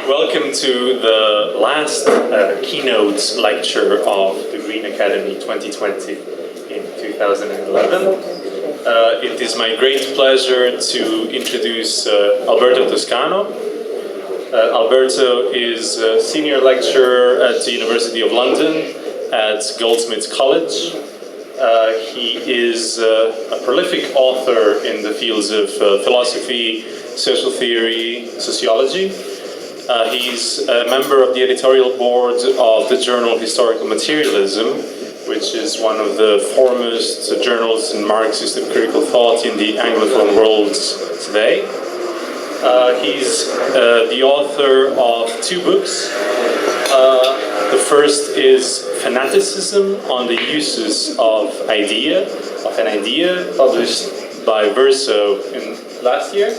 Welcome to the last keynote lecture of the Green Academy 2020 in 2011. It is my great pleasure to introduce Alberto Toscano. Alberto is a senior lecturer at the University of London at Goldsmiths College. He is a prolific author in the fields of philosophy, social theory, sociology. He's a member of the editorial board of the journal Historical Materialism, which is one of the foremost journals in Marxist and critical thought in the Anglophone world today. He's the author of two books. The first is Fanaticism on the Uses of an Idea, published by Verso last year.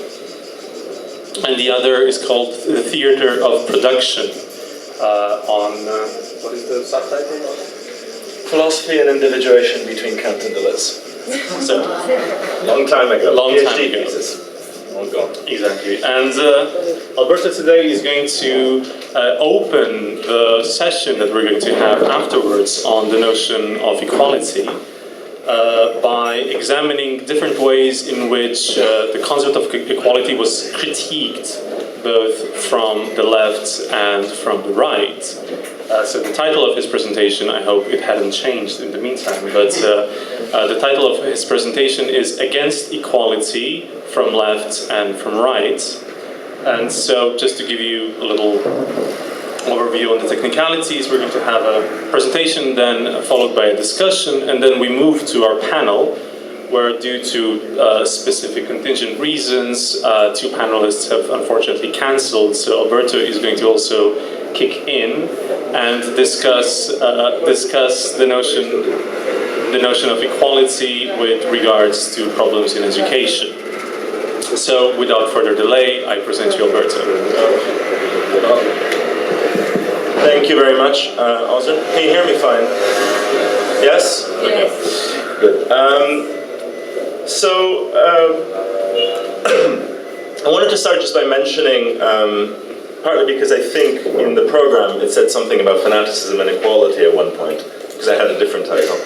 And the other is called The Theater of Production, on, what is the subtitle? Philosophy and Individuation between Kant and Deleuze. So, long time ago. PhD thesis. Long gone. Exactly. And Alberto today is going to open the session that we're going to have afterwards on the notion of equality by examining different ways in which the concept of equality was critiqued both from the left and from the right. So the title of his presentation, I hope it hadn't changed in the meantime, but the title of his presentation is Against Equality from Left and from Right. And so just to give you a little overview on the technicalities, we're going to have a presentation, then followed by a discussion, and then we move to our panel, where due to specific contingent reasons, two panelists have unfortunately cancelled, so Alberto is going to also kick in and discuss the notion of equality with regards to problems in education. So without further delay, I present you Alberto. Thank you very much, Austin. Can you hear me fine? Yes? Yes. Good. I wanted to start just by mentioning, partly because I think in the program it said something about fanaticism and equality at one point, because I had a different title.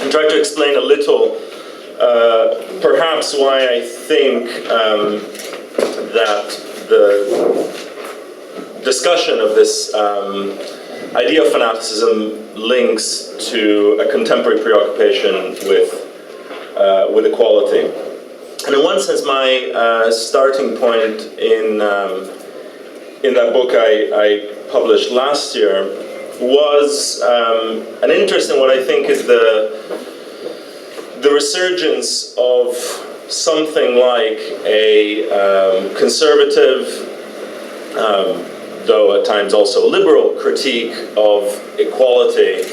And tried to explain a little, perhaps why I think that the discussion of this idea of fanaticism links to a contemporary preoccupation with equality. And in one sense, my starting point in that book I published last year was an interest in what I think is the resurgence of something like a conservative, though at times also liberal, critique of equality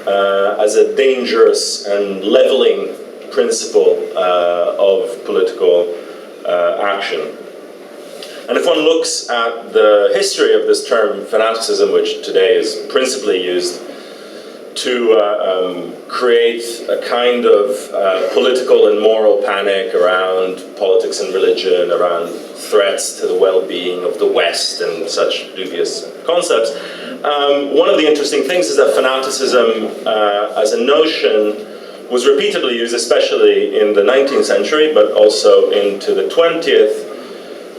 as a dangerous and leveling principle of political action. And if one looks at the history of this term fanaticism, which today is principally used to create a kind of political and moral panic around politics and religion, around threats to the well-being of the West and such dubious concepts. One of the interesting things is that fanaticism as a notion was repeatedly used, especially in the 19th century, but also into the 20th,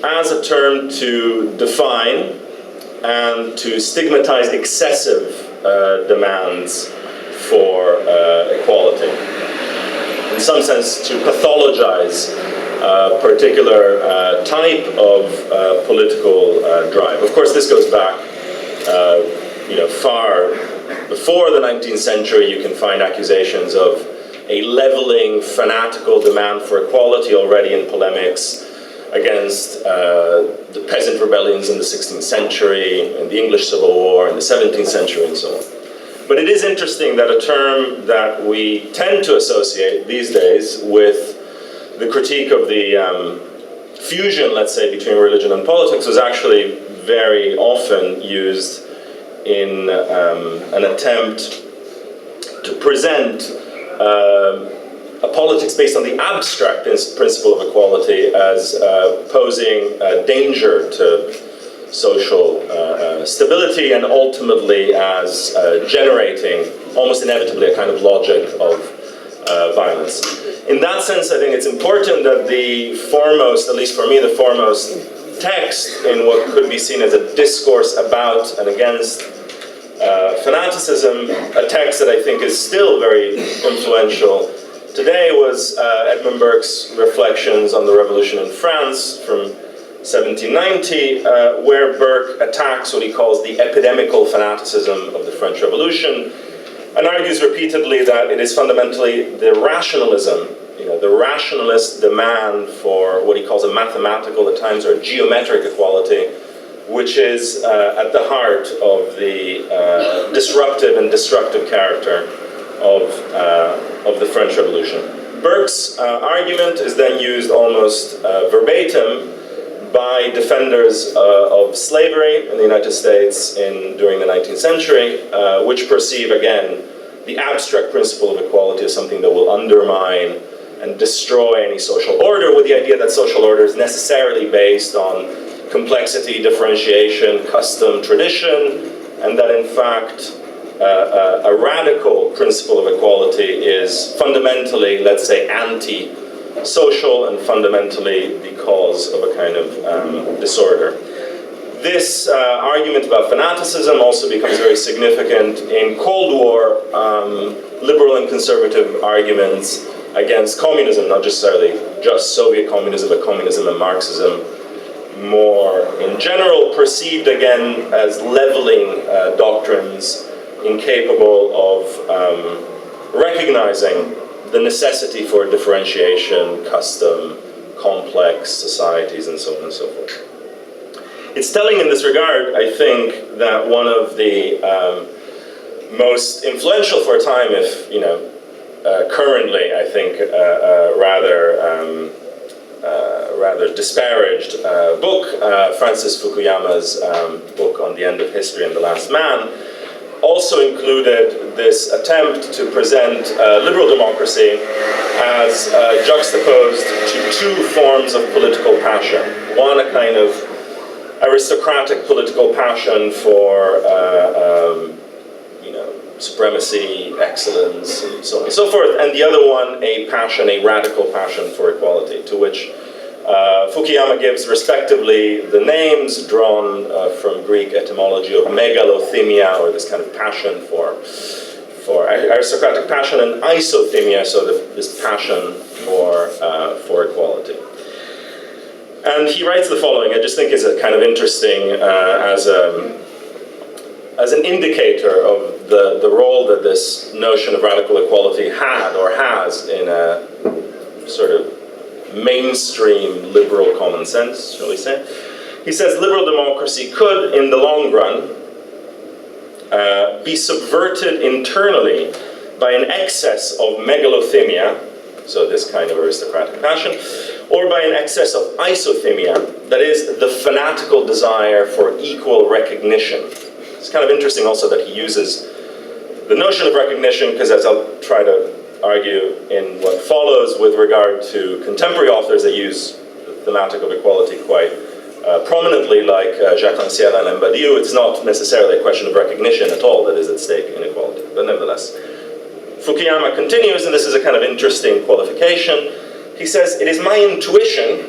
as a term to define and to stigmatize excessive demands for equality. In some sense, to pathologize a particular type of political drive. Of course, this goes back far before the 19th century. You can find accusations of a leveling, fanatical demand for equality already in polemics against the peasant rebellions in the 16th century, in the English Civil War, in the 17th century, and so on. But it is interesting that a term that we tend to associate these days with the critique of the fusion, let's say, between religion and politics was actually very often used in an attempt to present a politics based on the abstract principle of equality as posing a danger to social stability, and ultimately as generating almost inevitably a kind of logic of violence. In that sense, I think it's important that the foremost, at least for me, the foremost text in what could be seen as a discourse about and against fanaticism, a text that I think is still very influential today, was Edmund Burke's Reflections on the Revolution in France from 1790, where Burke attacks what he calls the epidemical fanaticism of the French Revolution, and argues repeatedly that it is fundamentally the rationalism, the rationalist demand for what he calls a mathematical, at times, or geometric equality, which is at the heart of the disruptive and destructive character of the French Revolution. Burke's argument is then used almost verbatim by defenders of slavery in the United States during the 19th century, which perceive, again, the abstract principle of equality as something that will undermine and destroy any social order, with the idea that social order is necessarily based on complexity, differentiation, custom, tradition, and that in fact a radical principle of equality is fundamentally, let's say, anti-social and fundamentally because of a kind of disorder. This argument about fanaticism also becomes very significant in Cold War liberal and conservative arguments against communism, not necessarily just Soviet communism, but communism and Marxism more in general, perceived again as leveling doctrines incapable of recognizing the necessity for differentiation, custom, complex societies, and so on and so forth. It's telling in this regard, I think, that one of the most influential for a time, if currently, I think, rather disparaged book, Francis Fukuyama's book on the End of History and the Last Man, also included this attempt to present liberal democracy as juxtaposed to two forms of political passion. One, a kind of aristocratic political passion for supremacy, excellence, and so on and so forth, and the other one, a radical passion for equality, to which Fukuyama gives respectively the names drawn from Greek etymology of megalothymia, or this kind of passion for aristocratic passion, and isothymia, so this passion for equality. And he writes the following, I just think is a kind of interesting as an indicator of the role that this notion of radical equality had or has in a sort of mainstream liberal common sense, shall we say. He says, liberal democracy could, in the long run, be subverted internally by an excess of megalothymia, so this kind of aristocratic passion, or by an excess of isothymia, that is, the fanatical desire for equal recognition. It's kind of interesting also that he uses the notion of recognition, because as I'll try to argue in what follows with regard to contemporary authors that use the thematic of equality quite prominently, like Jacques Rancière and Alain Badiou, it's not necessarily a question of recognition at all that is at stake in equality. But nevertheless, Fukuyama continues, and this is a kind of interesting qualification. He says, it is my intuition,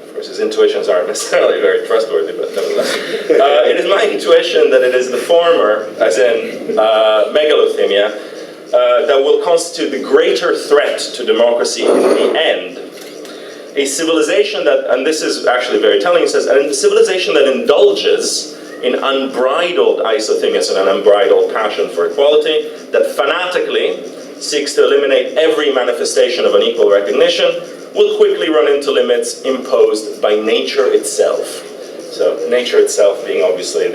of course his intuitions aren't necessarily very trustworthy, but nevertheless, it is my intuition that it is the former, as in megalothymia, that will constitute the greater threat to democracy in the end. A civilization that, and this is actually very telling, he says, a civilization that indulges in unbridled isothymia and an unbridled passion for equality, that fanatically seeks to eliminate every manifestation of unequal recognition, will quickly run into limits imposed by nature itself. So nature itself being obviously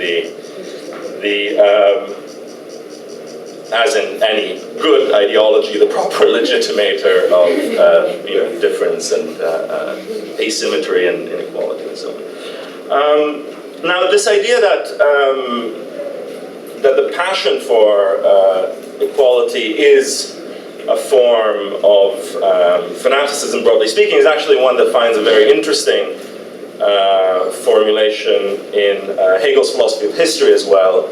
as in any good ideology, the proper legitimator of difference and asymmetry and inequality and so on. Now, this idea that the passion for equality is a form of fanaticism, broadly speaking, is actually one that finds a very interesting formulation in Hegel's philosophy of history as well,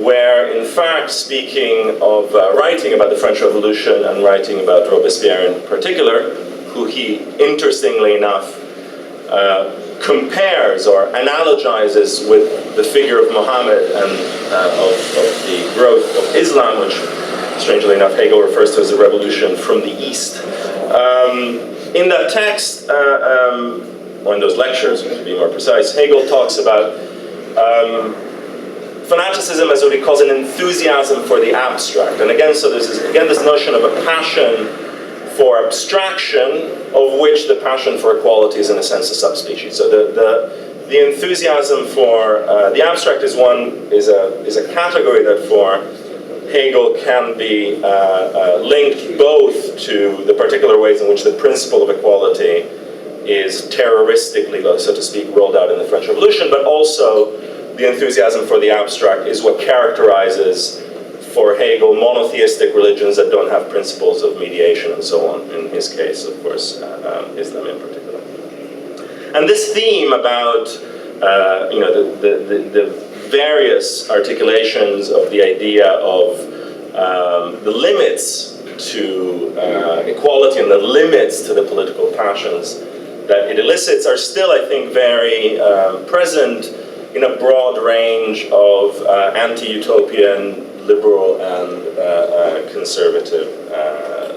where, in fact, speaking of writing about the French Revolution and writing about Robespierre in particular, who he, interestingly enough, compares or analogizes with the figure of Muhammad and of the growth of Islam, which, strangely enough, Hegel refers to as the revolution from the East. In that text, or in those lectures, to be more precise, Hegel talks about fanaticism as what he calls an enthusiasm for the abstract. And again, so there's this notion of a passion for abstraction, of which the passion for equality is in a sense a subspecies. So the enthusiasm for the abstract is a category that for Hegel can be linked both to the particular ways in which the principle of equality is terroristically, so to speak, rolled out in the French Revolution, but also the enthusiasm for the abstract is what characterizes, for Hegel, monotheistic religions that don't have principles of mediation and so on. In his case, of course, Islam in particular. And this theme about the various articulations of the idea of the limits to equality and the limits to the political passions that it elicits are still, I think, very present in a broad range of anti-utopian, liberal, and conservative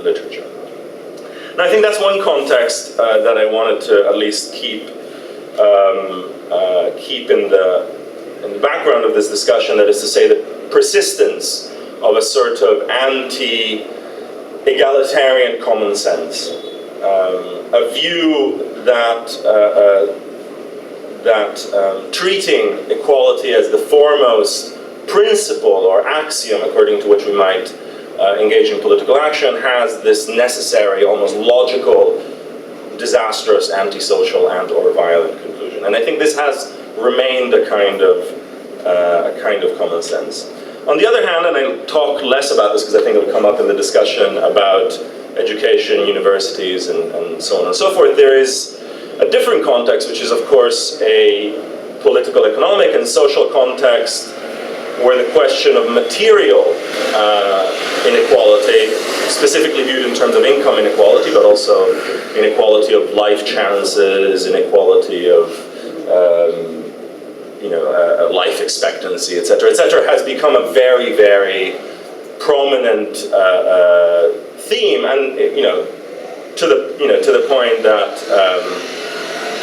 literature. And I think that's one context that I wanted to at least keep in the background of this discussion, that is to say the persistence of a sort of anti-egalitarian common sense, a view that treating equality as the foremost principle or axiom according to which we might engage in political action has this necessary, almost logical, disastrous, antisocial, and/or violent conclusion. And I think this has remained a kind of common sense. On the other hand, and I'll talk less about this because I think it'll come up in the discussion about education, universities, and so on and so forth, there is a different context, which is, of course, a political, economic, and social context where the question of material inequality, specifically viewed in terms of income inequality, but also inequality of life chances, inequality of life expectancy, etc., has become a very, very prominent theme, and to the point that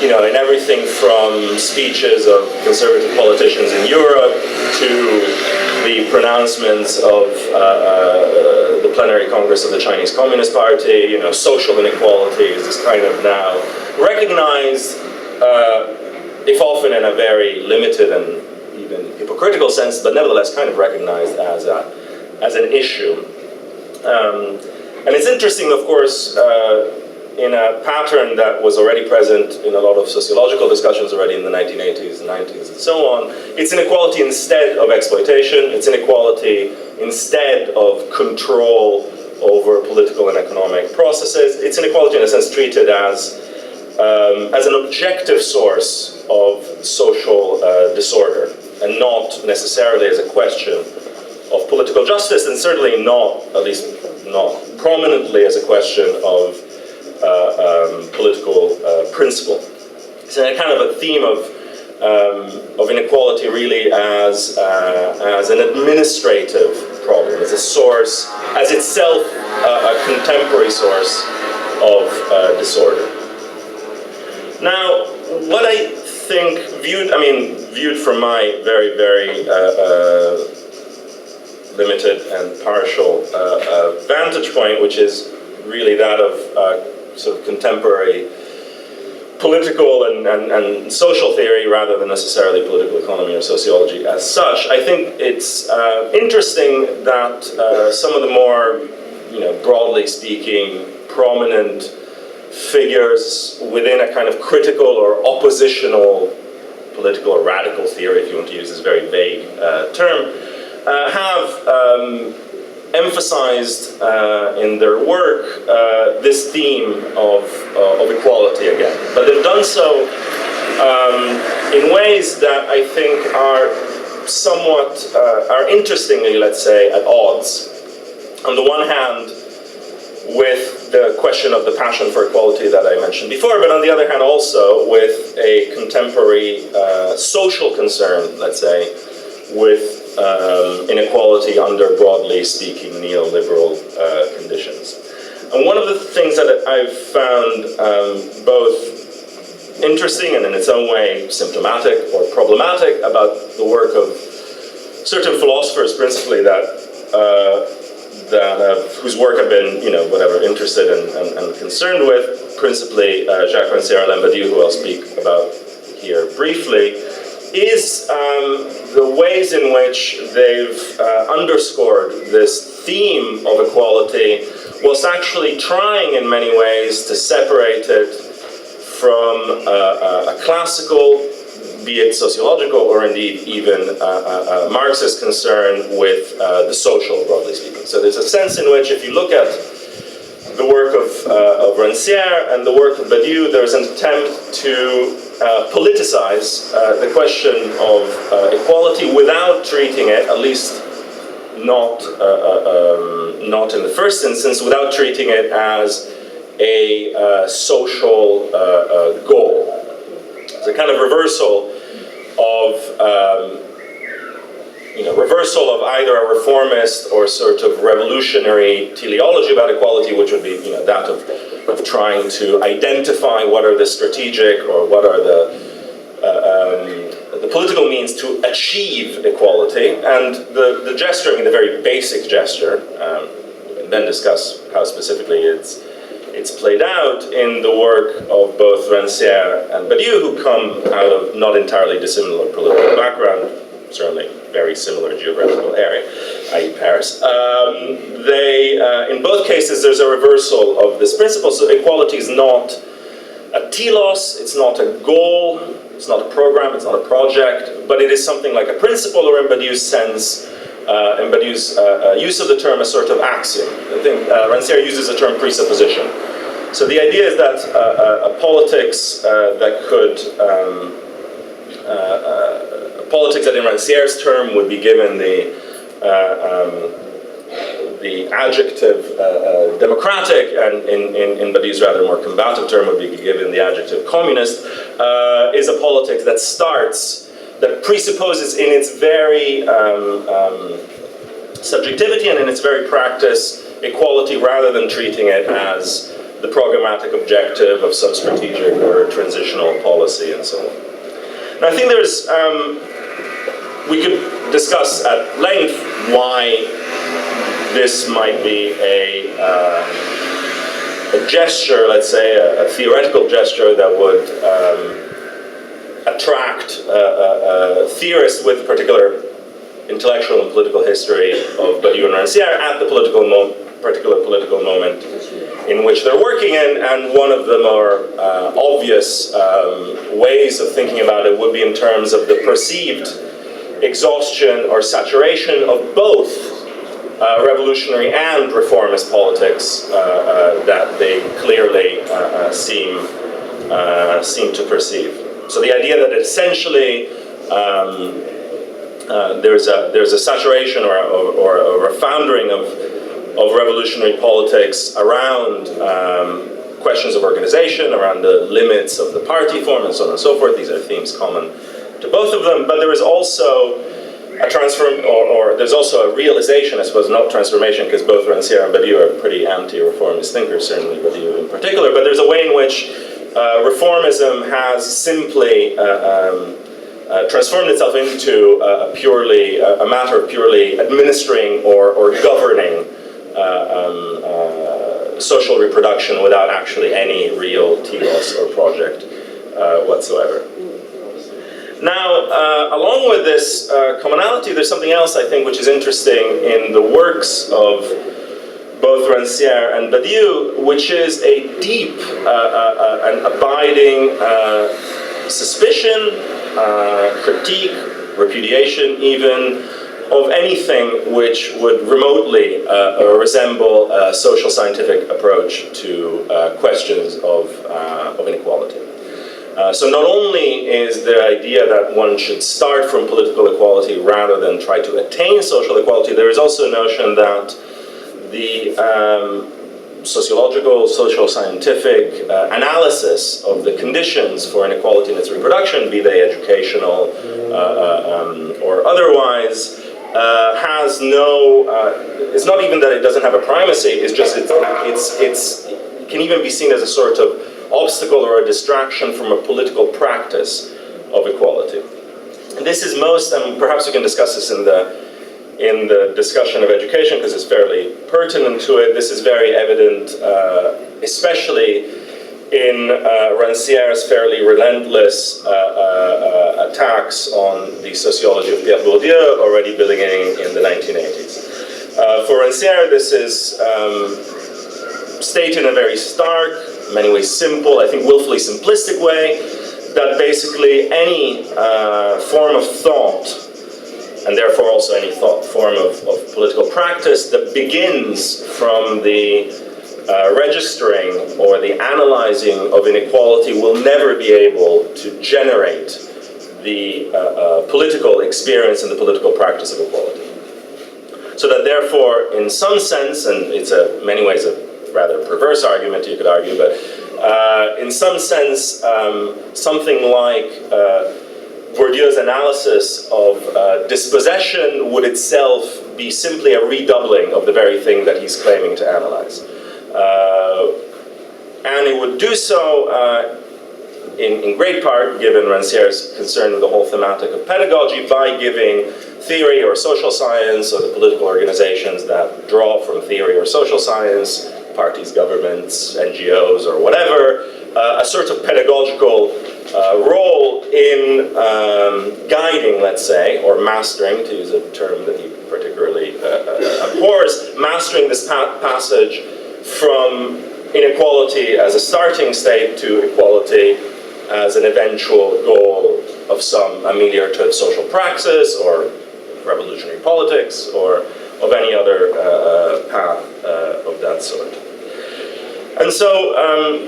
in everything from speeches of conservative politicians in Europe to the pronouncements of the plenary congress of the Chinese Communist Party, social inequalities is kind of now recognized, if often in a very limited and even hypocritical sense, but nevertheless kind of recognized as an issue. And it's interesting, of course, in a pattern that was already present in a lot of sociological discussions already in the 1980s, 90s, and so on. It's inequality instead of exploitation. It's inequality instead of control over political and economic processes. It's inequality, in a sense, treated as an objective source of social disorder, and not necessarily as a question of political justice, and certainly not, at least not prominently, as a question of political principle. It's a kind of a theme of inequality really as an administrative problem, as a source, as itself a contemporary source of disorder. Now, what I think, viewed from my very, very limited and partial vantage point, which is really that of sort of contemporary political and social theory rather than necessarily political economy or sociology as such, I think it's interesting that some of the more, broadly speaking, prominent figures within a kind of critical or oppositional political or radical theory, if you want to use this very vague term, have emphasized in their work this theme of equality again. But they've done so in ways that I think are somewhat, are interestingly, let's say, at odds. On the one hand, with the question of the passion for equality that I mentioned before, but on the other hand also with a contemporary social concern, let's say, with inequality under, broadly speaking, neoliberal conditions. And one of the things that I've found both interesting and in its own way symptomatic or problematic about the work of certain philosophers, principally whose work I've been, interested and concerned with, principally Jacques Rancière and Alain Badiou, who I'll speak about here briefly, is the ways in which they've underscored this theme of equality, whilst actually trying in many ways to separate it from a classical, be it sociological or indeed even Marxist concern with the social, broadly speaking. So there's a sense in which if you look at the work of Rancière and the work of Badiou, there's an attempt to politicize the question of equality without treating it, at least not in the first instance, without treating it as a social goal. It's a kind of reversal of either a reformist or sort of revolutionary teleology about equality, which would be that of trying to identify what are the strategic or what are the political means to achieve equality, and the gesture, the very basic gesture, and then discuss how specifically it's played out in the work of both Rancière and Badiou, who come out of not entirely dissimilar political background, certainly very similar geographical area, i.e. Paris. In both cases, there's a reversal of this principle. So equality is not a telos, it's not a goal, it's not a program, it's not a project, but it is something like a principle, or in Badiou's sense, in Badiou's use of the term, a sort of axiom. I think Rancière uses the term presupposition. So the idea is that a politics that could, politics that in Rancière's term would be given the adjective democratic, and in Badiou's rather more combative term would be given the adjective communist, is a politics that that presupposes in its very subjectivity and in its very practice equality, rather than treating it as the programmatic objective of some strategic or transitional policy and so on. And I think we could discuss at length why this might be a gesture, let's say, a theoretical gesture that would attract theorists with particular intellectual and political history of Badiou and Rancière at the particular political moment in which they're working in, and one of the more obvious ways of thinking about it would be in terms of the perceived exhaustion or saturation of both revolutionary and reformist politics that they clearly seem to perceive. So the idea that essentially there's a saturation or a foundering of revolutionary politics around questions of organization, around the limits of the party form, and so on and so forth. These are themes common to both of them, but there is also a there's also a realization, I suppose, not transformation, because both Rancière and Badiou are pretty anti-reformist thinkers, certainly Badiou in particular, but there's a way in which reformism has simply transformed itself into a matter of purely administering or governing social reproduction without actually any real telos or project whatsoever. Now, along with this commonality, there's something else I think which is interesting in the works of both Rancière and Badiou, which is a deep and abiding suspicion, critique, repudiation even, of anything which would remotely resemble a social scientific approach to questions of inequality. So not only is the idea that one should start from political equality rather than try to attain social equality, there is also a notion that the sociological, social scientific analysis of the conditions for inequality in its reproduction, be they educational or otherwise, has no, it's not even that it doesn't have a primacy, it's just it can even be seen as a sort of obstacle or a distraction from a political practice of equality. And this is most, and perhaps we can discuss this in the discussion of education because it's fairly pertinent to it. This is very evident, especially in Rancière's fairly relentless attacks on the sociology of Pierre Bourdieu, already beginning in the 1980s. For Rancière, this is stated in a very stark, in many ways simple, I think willfully simplistic way, that basically any form of thought, and therefore also any form of political practice that begins from the registering or the analyzing of inequality will never be able to generate the political experience and the political practice of equality. So that therefore, in some sense, and it's in many ways a rather perverse argument, you could argue, but in some sense, something like Bourdieu's analysis of dispossession would itself be simply a redoubling of the very thing that he's claiming to analyze. And it would do so in great part, given Rancière's concern with the whole thematic of pedagogy, by giving theory or social science, or the political organizations that draw from theory or social science, parties, governments, NGOs, or whatever, a sort of pedagogical role in guiding, let's say, or mastering, to use a term that he particularly abhors, mastering this passage from inequality as a starting state to equality as an eventual goal of some ameliorative social praxis or revolutionary politics or of any other path of that sort. And so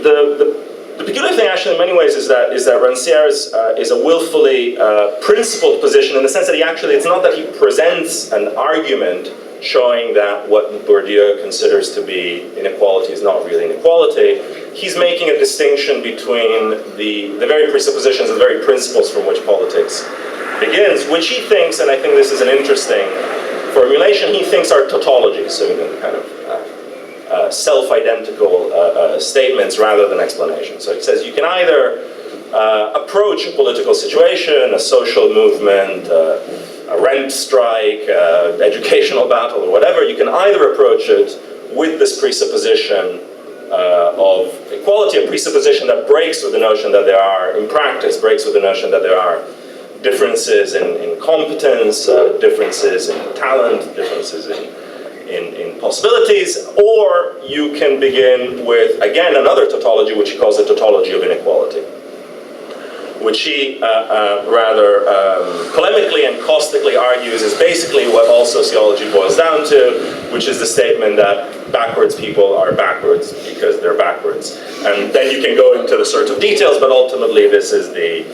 the peculiar thing actually in many ways is that Rancière's is a willfully principled position in the sense that it's not that he presents an argument showing that what Bourdieu considers to be inequality is not really inequality. He's making a distinction between the very presuppositions and the very principles from which politics begins, which he thinks, and I think this is an interesting formulation, he thinks are tautologies, so kind of self-identical statements rather than explanations. So he says you can either approach a political situation, a social movement, a rent strike, educational battle, or whatever, you can either approach it with this presupposition of equality, a presupposition that breaks with the notion that there are, in practice, breaks with the notion that there are differences in competence, differences in talent, differences in possibilities, or you can begin with, again, another tautology, which he calls the tautology of inequality, which he rather polemically and caustically argues is basically what all sociology boils down to, which is the statement that backwards people are backwards because they're backwards. And then you can go into the sort of details, but ultimately this is the,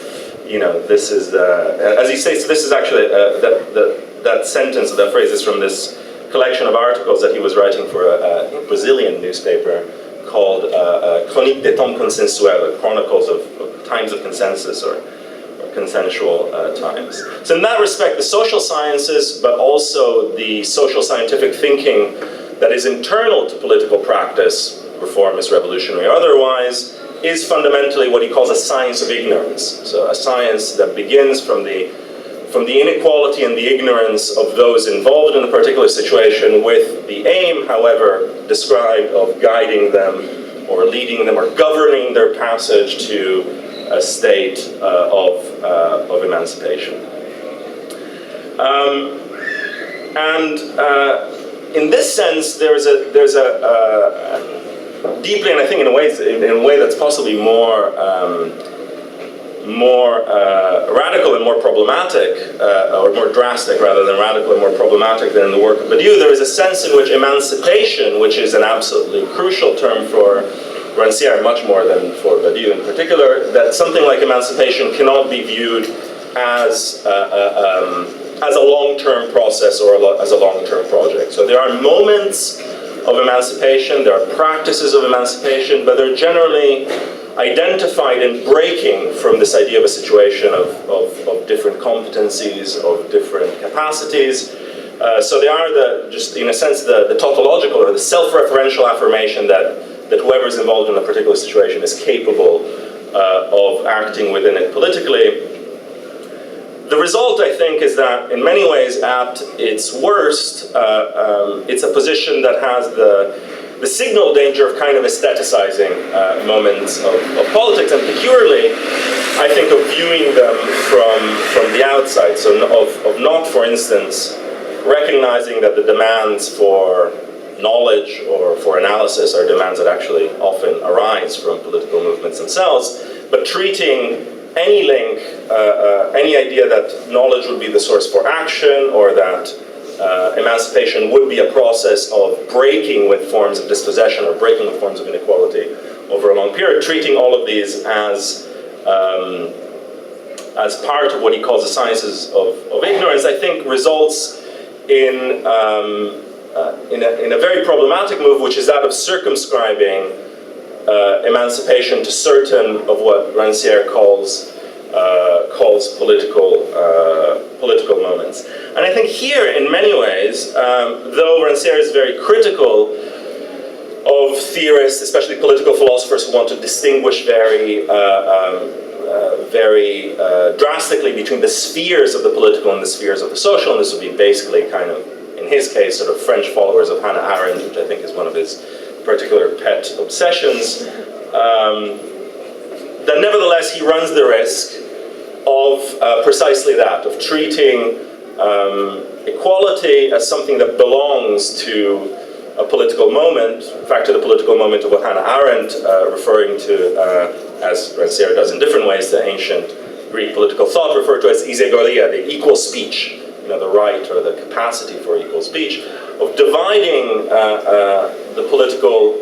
this is the, as he says, this is actually, that sentence, that phrase is from this collection of articles that he was writing for a Brazilian newspaper called Chronique des temps consensuels, Chronicles of Times of Consensus or consensual times. So in that respect, the social sciences, but also the social scientific thinking that is internal to political practice, reformist, revolutionary, or otherwise, is fundamentally what he calls a science of ignorance. So a science that begins from the inequality and the ignorance of those involved in a particular situation, with the aim, however, described of guiding them or leading them or governing their passage to a state of emancipation. In this sense, there's a deeply, and I think in a way that's possibly more more radical and more problematic, or more drastic rather than radical and more problematic than in the work of Badiou, there is a sense in which emancipation, which is an absolutely crucial term for Rancière, much more than for Badiou in particular, that something like emancipation cannot be viewed as a long-term process or as a long-term project. So there are moments of emancipation, there are practices of emancipation, but they're generally identified in breaking from this idea of a situation of different competencies, of different capacities. So they are just in a sense the tautological or the self-referential affirmation that whoever is involved in a particular situation is capable of acting within it politically. The result, I think, is that in many ways, at its worst, it's a position that has the signal danger of kind of aestheticizing moments of politics, and peculiarly, I think, of viewing them from the outside. So of not, for instance, recognizing that the demands for knowledge or for analysis are demands that actually often arise from political movements themselves, but treating any link, any idea that knowledge would be the source for action, or that emancipation would be a process of breaking with forms of dispossession or breaking with forms of inequality over a long period, treating all of these as part of what he calls the sciences of ignorance, I think results in a very problematic move, which is that of circumscribing emancipation to certain of what Rancière calls political moments. And I think here, in many ways, though Rancière is very critical of theorists, especially political philosophers, who want to distinguish very drastically between the spheres of the political and the spheres of the social, and this would be basically kind of, in his case, sort of French followers of Hannah Arendt, which I think is one of his particular pet obsessions, that nevertheless he runs the risk of precisely that, of treating equality as something that belongs to a political moment, in fact to the political moment of what Hannah Arendt, referring to, as Rancière does in different ways, the ancient Greek political thought referred to as isegolia, the equal speech, the right or the capacity for equal speech, of dividing the political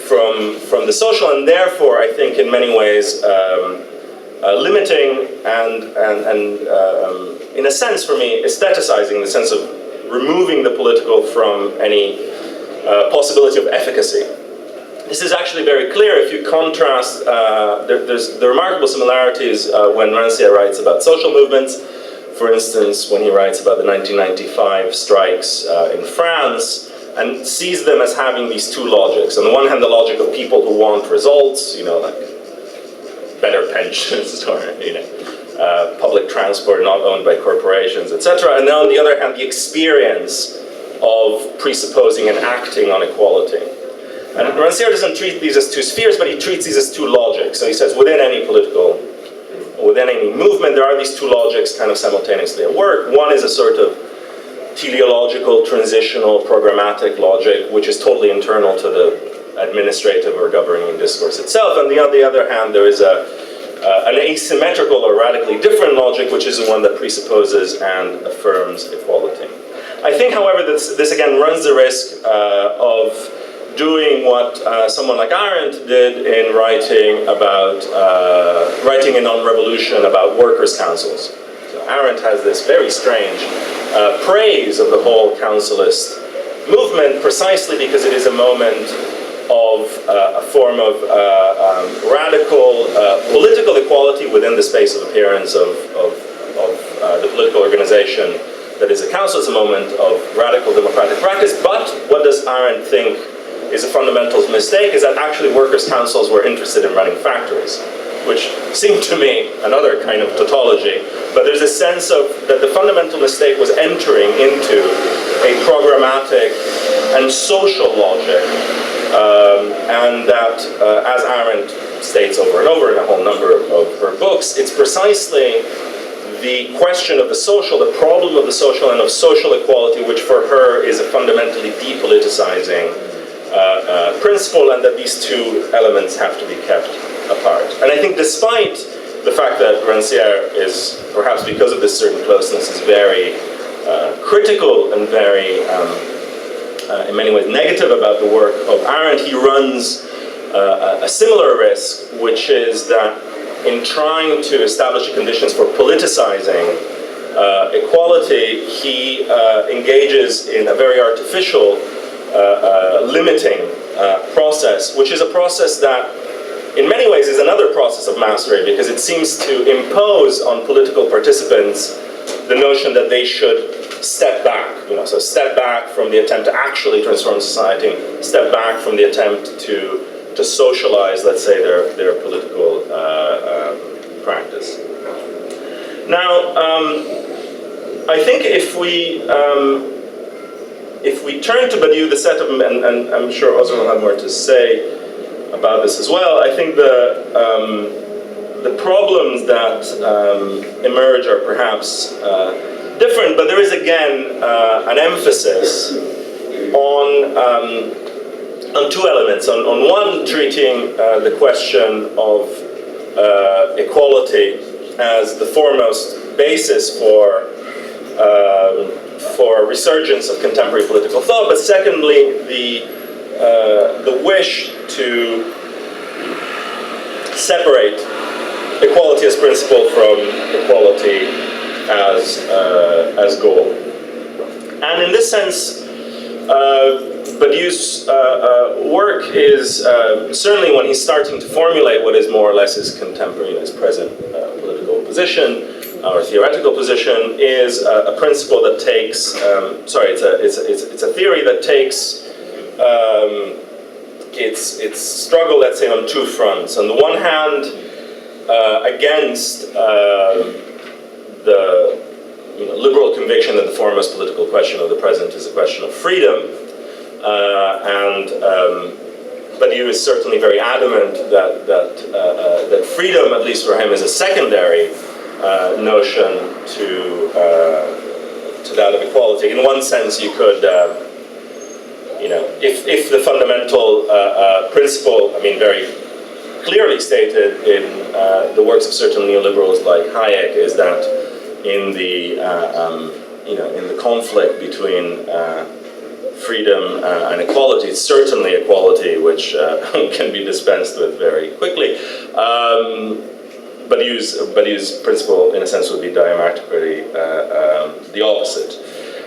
from the social, and therefore, I think, in many ways, limiting and in a sense, for me, aestheticizing the sense of removing the political from any possibility of efficacy. This is actually very clear if you contrast, there's the remarkable similarities when Rancière writes about social movements. For instance, when he writes about the 1995 strikes in France, and sees them as having these two logics. On the one hand, the logic of people who want results, like better pensions or public transport not owned by corporations, etc. And then on the other hand, the experience of presupposing and acting on equality. And Rancière doesn't treat these as two spheres, but he treats these as two logics. So he says within any movement, there are these two logics kind of simultaneously at work. One is a sort of teleological, transitional, programmatic logic, which is totally internal to the administrative or governing discourse itself. And on the other hand, there is an asymmetrical or radically different logic, which is the one that presupposes and affirms equality. I think, however, this again runs the risk of doing what someone like Arendt did in writing in On Revolution about workers' councils. So Arendt has this very strange praise of the whole councilist movement, precisely because it is a moment of a form of radical political equality within the space of appearance of the political organization that is a council. It's a moment of radical democratic practice. But what does Arendt think is a fundamental mistake is that actually workers' councils were interested in running factories, which seemed to me another kind of tautology. But there's a sense of that the fundamental mistake was entering into a programmatic and social logic, and that, as Arendt states over and over in a whole number of her books, it's precisely the question of the social, the problem of the social and of social equality, which for her is a fundamentally depoliticizing principle, and that these two elements have to be kept apart. And I think despite the fact that Rancière is, perhaps because of this certain closeness, is very critical and very, in many ways, negative about the work of Arendt, he runs a similar risk, which is that in trying to establish the conditions for politicizing equality, he engages in a very artificial limiting process, which is a process that in many ways is another process of mastery, because it seems to impose on political participants the notion that they should step back, so step back from the attempt to actually transform society, step back from the attempt to socialize, let's say, their political practice. Now, I think if we turn to Badiou, the set of, and I'm sure Oscar will have more to say about this as well, I think the problems that emerge are perhaps different, but there is again an emphasis on two elements. On one, treating the question of equality as the foremost basis for resurgence of contemporary political thought, but secondly, the wish to separate equality as principle from equality as goal. And in this sense, Badiou's work is, certainly when he's starting to formulate what is more or less his contemporary, his present political position, or theoretical position, is a principle that takes, it's a theory that takes its struggle, let's say, on two fronts. On the one hand, against the liberal conviction that the foremost political question of the present is a question of freedom, and Badiou is certainly very adamant that freedom, at least for him, is a secondary notion to that of equality. In one sense, you could, if the fundamental principle, very clearly stated in the works of certain neoliberals like Hayek, is that in the in the conflict between freedom and equality, it's certainly equality which can be dispensed with very quickly. Badiou's principle, in a sense, would be diametrically the opposite.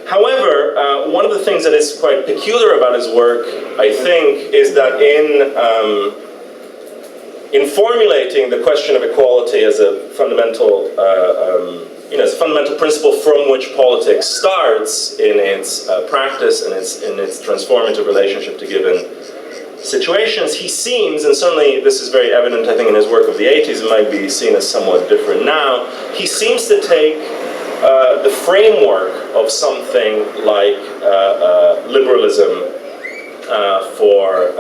However, one of the things that is quite peculiar about his work, I think, is that in formulating the question of equality as a fundamental, as a fundamental principle from which politics starts in its practice and in its transformative relationship to given situations, he seems, and certainly this is very evident, I think, in his work of the 80s, it might be seen as somewhat different now, he seems to take the framework of something like liberalism for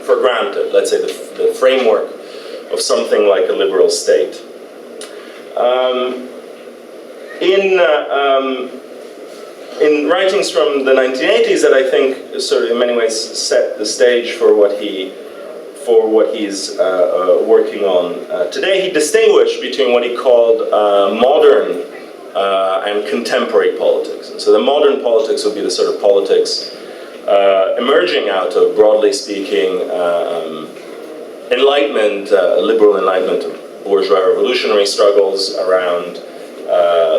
granted, let's say the framework of something like a liberal state. In writings from the 1980s that I think sort of in many ways set the stage for what he's working on today, he distinguished between what he called modern and contemporary politics. And so the modern politics would be the sort of politics emerging out of, broadly speaking, enlightenment, liberal enlightenment, bourgeois revolutionary struggles around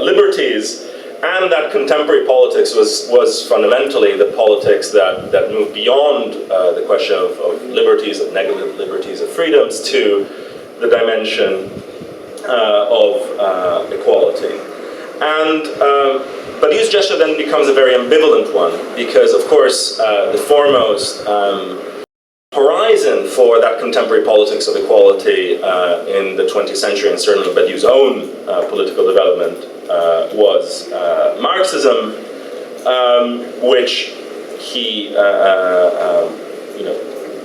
liberties, and that contemporary politics was fundamentally the politics that moved beyond the question of liberties, of negative liberties, of freedoms, to the dimension of equality. And Badiou's gesture then becomes a very ambivalent one, because, of course, the foremost horizon for that contemporary politics of equality in the 20th century, and certainly Badiou's own political development, was Marxism, which he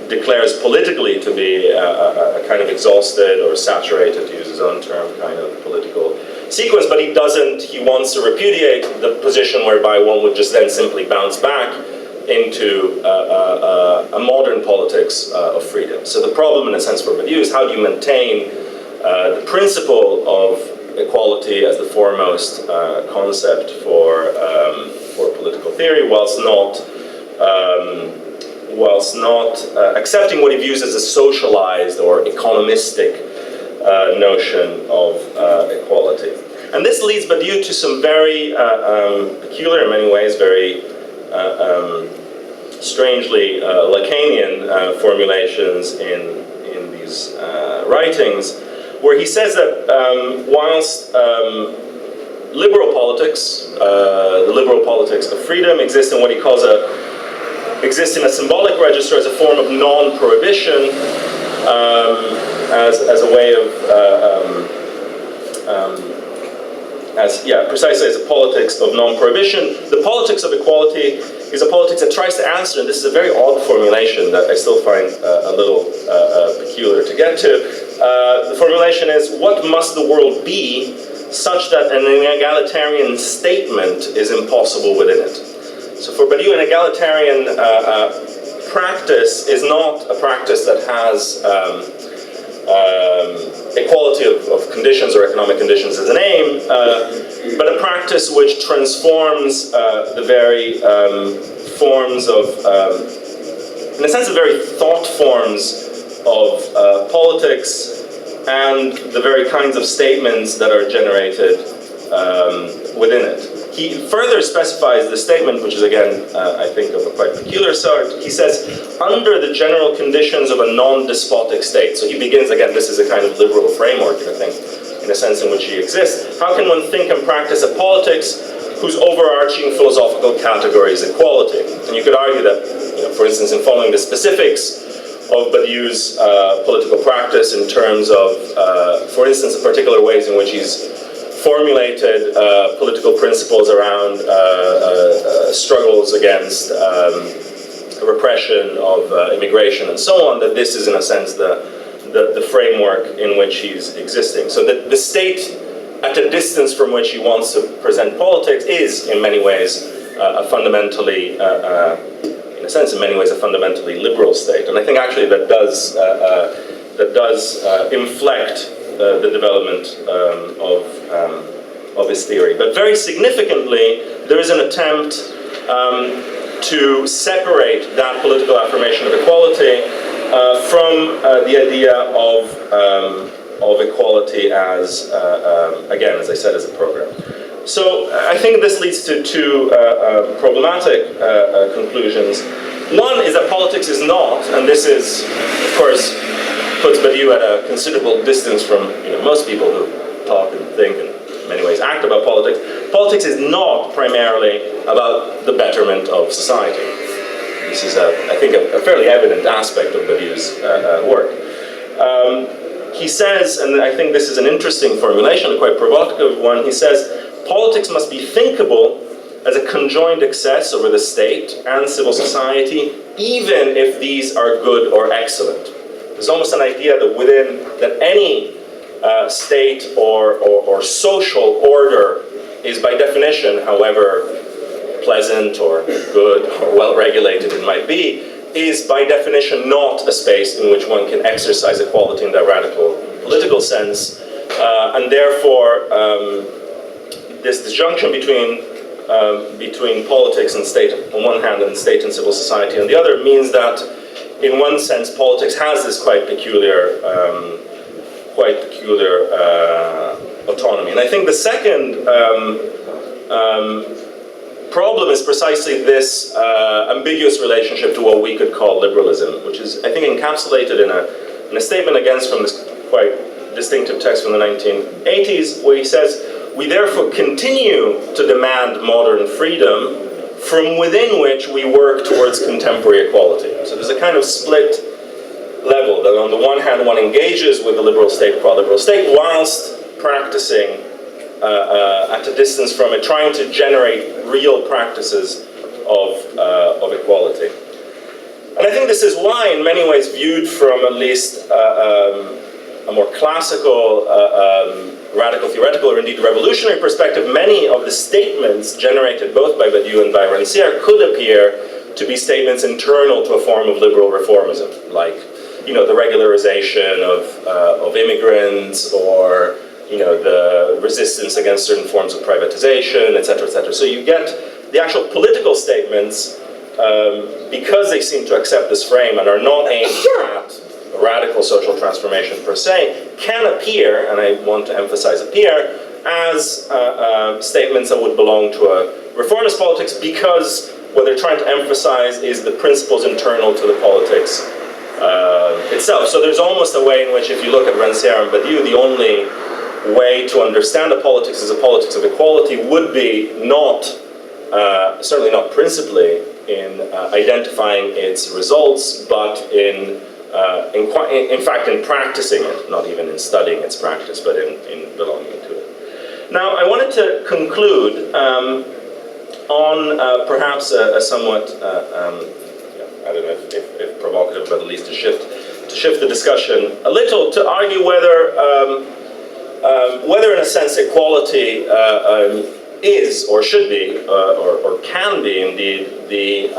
declares politically to be a kind of exhausted or saturated, to use his own term, kind of political sequence, but he wants to repudiate the position whereby one would just then simply bounce back into a modern politics of freedom. So the problem, in a sense, for Badiou is how do you maintain the principle of equality as the foremost concept for political theory, whilst not accepting what he views as a socialized or economistic notion of equality. And this leads Badiou to some very peculiar, in many ways, very strangely Lacanian formulations in these writings, where he says that whilst liberal politics, the liberal politics of freedom, exist in what he calls exist in a symbolic register as a form of non-prohibition, as a way of precisely as a politics of non-prohibition. The politics of equality is a politics that tries to answer, and this is a very odd formulation that I still find a little peculiar to get to. The formulation is, what must the world be such that an egalitarian statement is impossible within it? So for Badiou, an egalitarian practice is not a practice that has equality of conditions or economic conditions as an aim, but a practice which transforms the very forms of, in a sense, the very thought forms of politics and the very kinds of statements that are generated within it. He further specifies the statement, which is again, I think, of a quite peculiar sort. He says, under the general conditions of a non-despotic state. So he begins, again, this is a kind of liberal framework, I think, in a sense in which he exists. How can one think and practice a politics whose overarching philosophical category is equality? And you could argue that, for instance, in following the specifics of Badiou's political practice in terms of, for instance, the particular ways in which he's formulated political principles around struggles against repression of immigration and so on, that this is in a sense the framework in which he's existing. So that the state at a distance from which he wants to present politics is in many ways a fundamentally, in a sense, in many ways, a fundamentally liberal state. And I think actually that does inflect the development of his theory. But very significantly, there is an attempt to separate that political affirmation of equality from the idea of equality as, again, as I said, as a program. So I think this leads to two problematic conclusions. One is that politics is not, and this is, of course, puts Badiou at a considerable distance from most people who talk and think and in many ways act about politics. Politics is not primarily about the betterment of society. This is, I think, a fairly evident aspect of Badiou's work. He says, and I think this is an interesting formulation, a quite provocative one, he says, politics must be thinkable as a conjoined excess over the state and civil society, even if these are good or excellent. There's almost an idea that any state or social order is by definition, however pleasant or good or well-regulated it might be, is by definition not a space in which one can exercise equality in that radical political sense. And therefore, this disjunction between politics and state on one hand and state and civil society on the other means that in one sense politics has this quite peculiar autonomy. And I think the second problem is precisely this ambiguous relationship to what we could call liberalism, which is, I think, encapsulated in a statement against from this quite distinctive text from the 1980s, where he says, we therefore continue to demand modern freedom from within which we work towards contemporary equality. So there's a kind of split level, that on the one hand one engages with the liberal state, quasi-liberal state, whilst practicing at a distance from it, trying to generate real practices of equality. And I think this is why, in many ways, viewed from at least a more classical, radical theoretical, or indeed revolutionary perspective, many of the statements generated both by Badiou and by Rancière could appear to be statements internal to a form of liberal reformism, like the regularization of immigrants, or the resistance against certain forms of privatization, etc., etc. So you get the actual political statements, because they seem to accept this frame and are not aimed at radical social transformation per se, can appear, and I want to emphasize appear, as statements that would belong to a reformist politics, because what they're trying to emphasize is the principles internal to the politics itself. So there's almost a way in which, if you look at Rancière and Badiou, the only way to understand a politics as a politics of equality would be not, certainly not principally, in identifying its results, but in fact in practicing it, not even in studying its practice, but in belonging to it. Now, I wanted to conclude on perhaps a somewhat, I don't know if provocative, but at least to shift the discussion a little, to argue whether in a sense equality is or should be or can be indeed the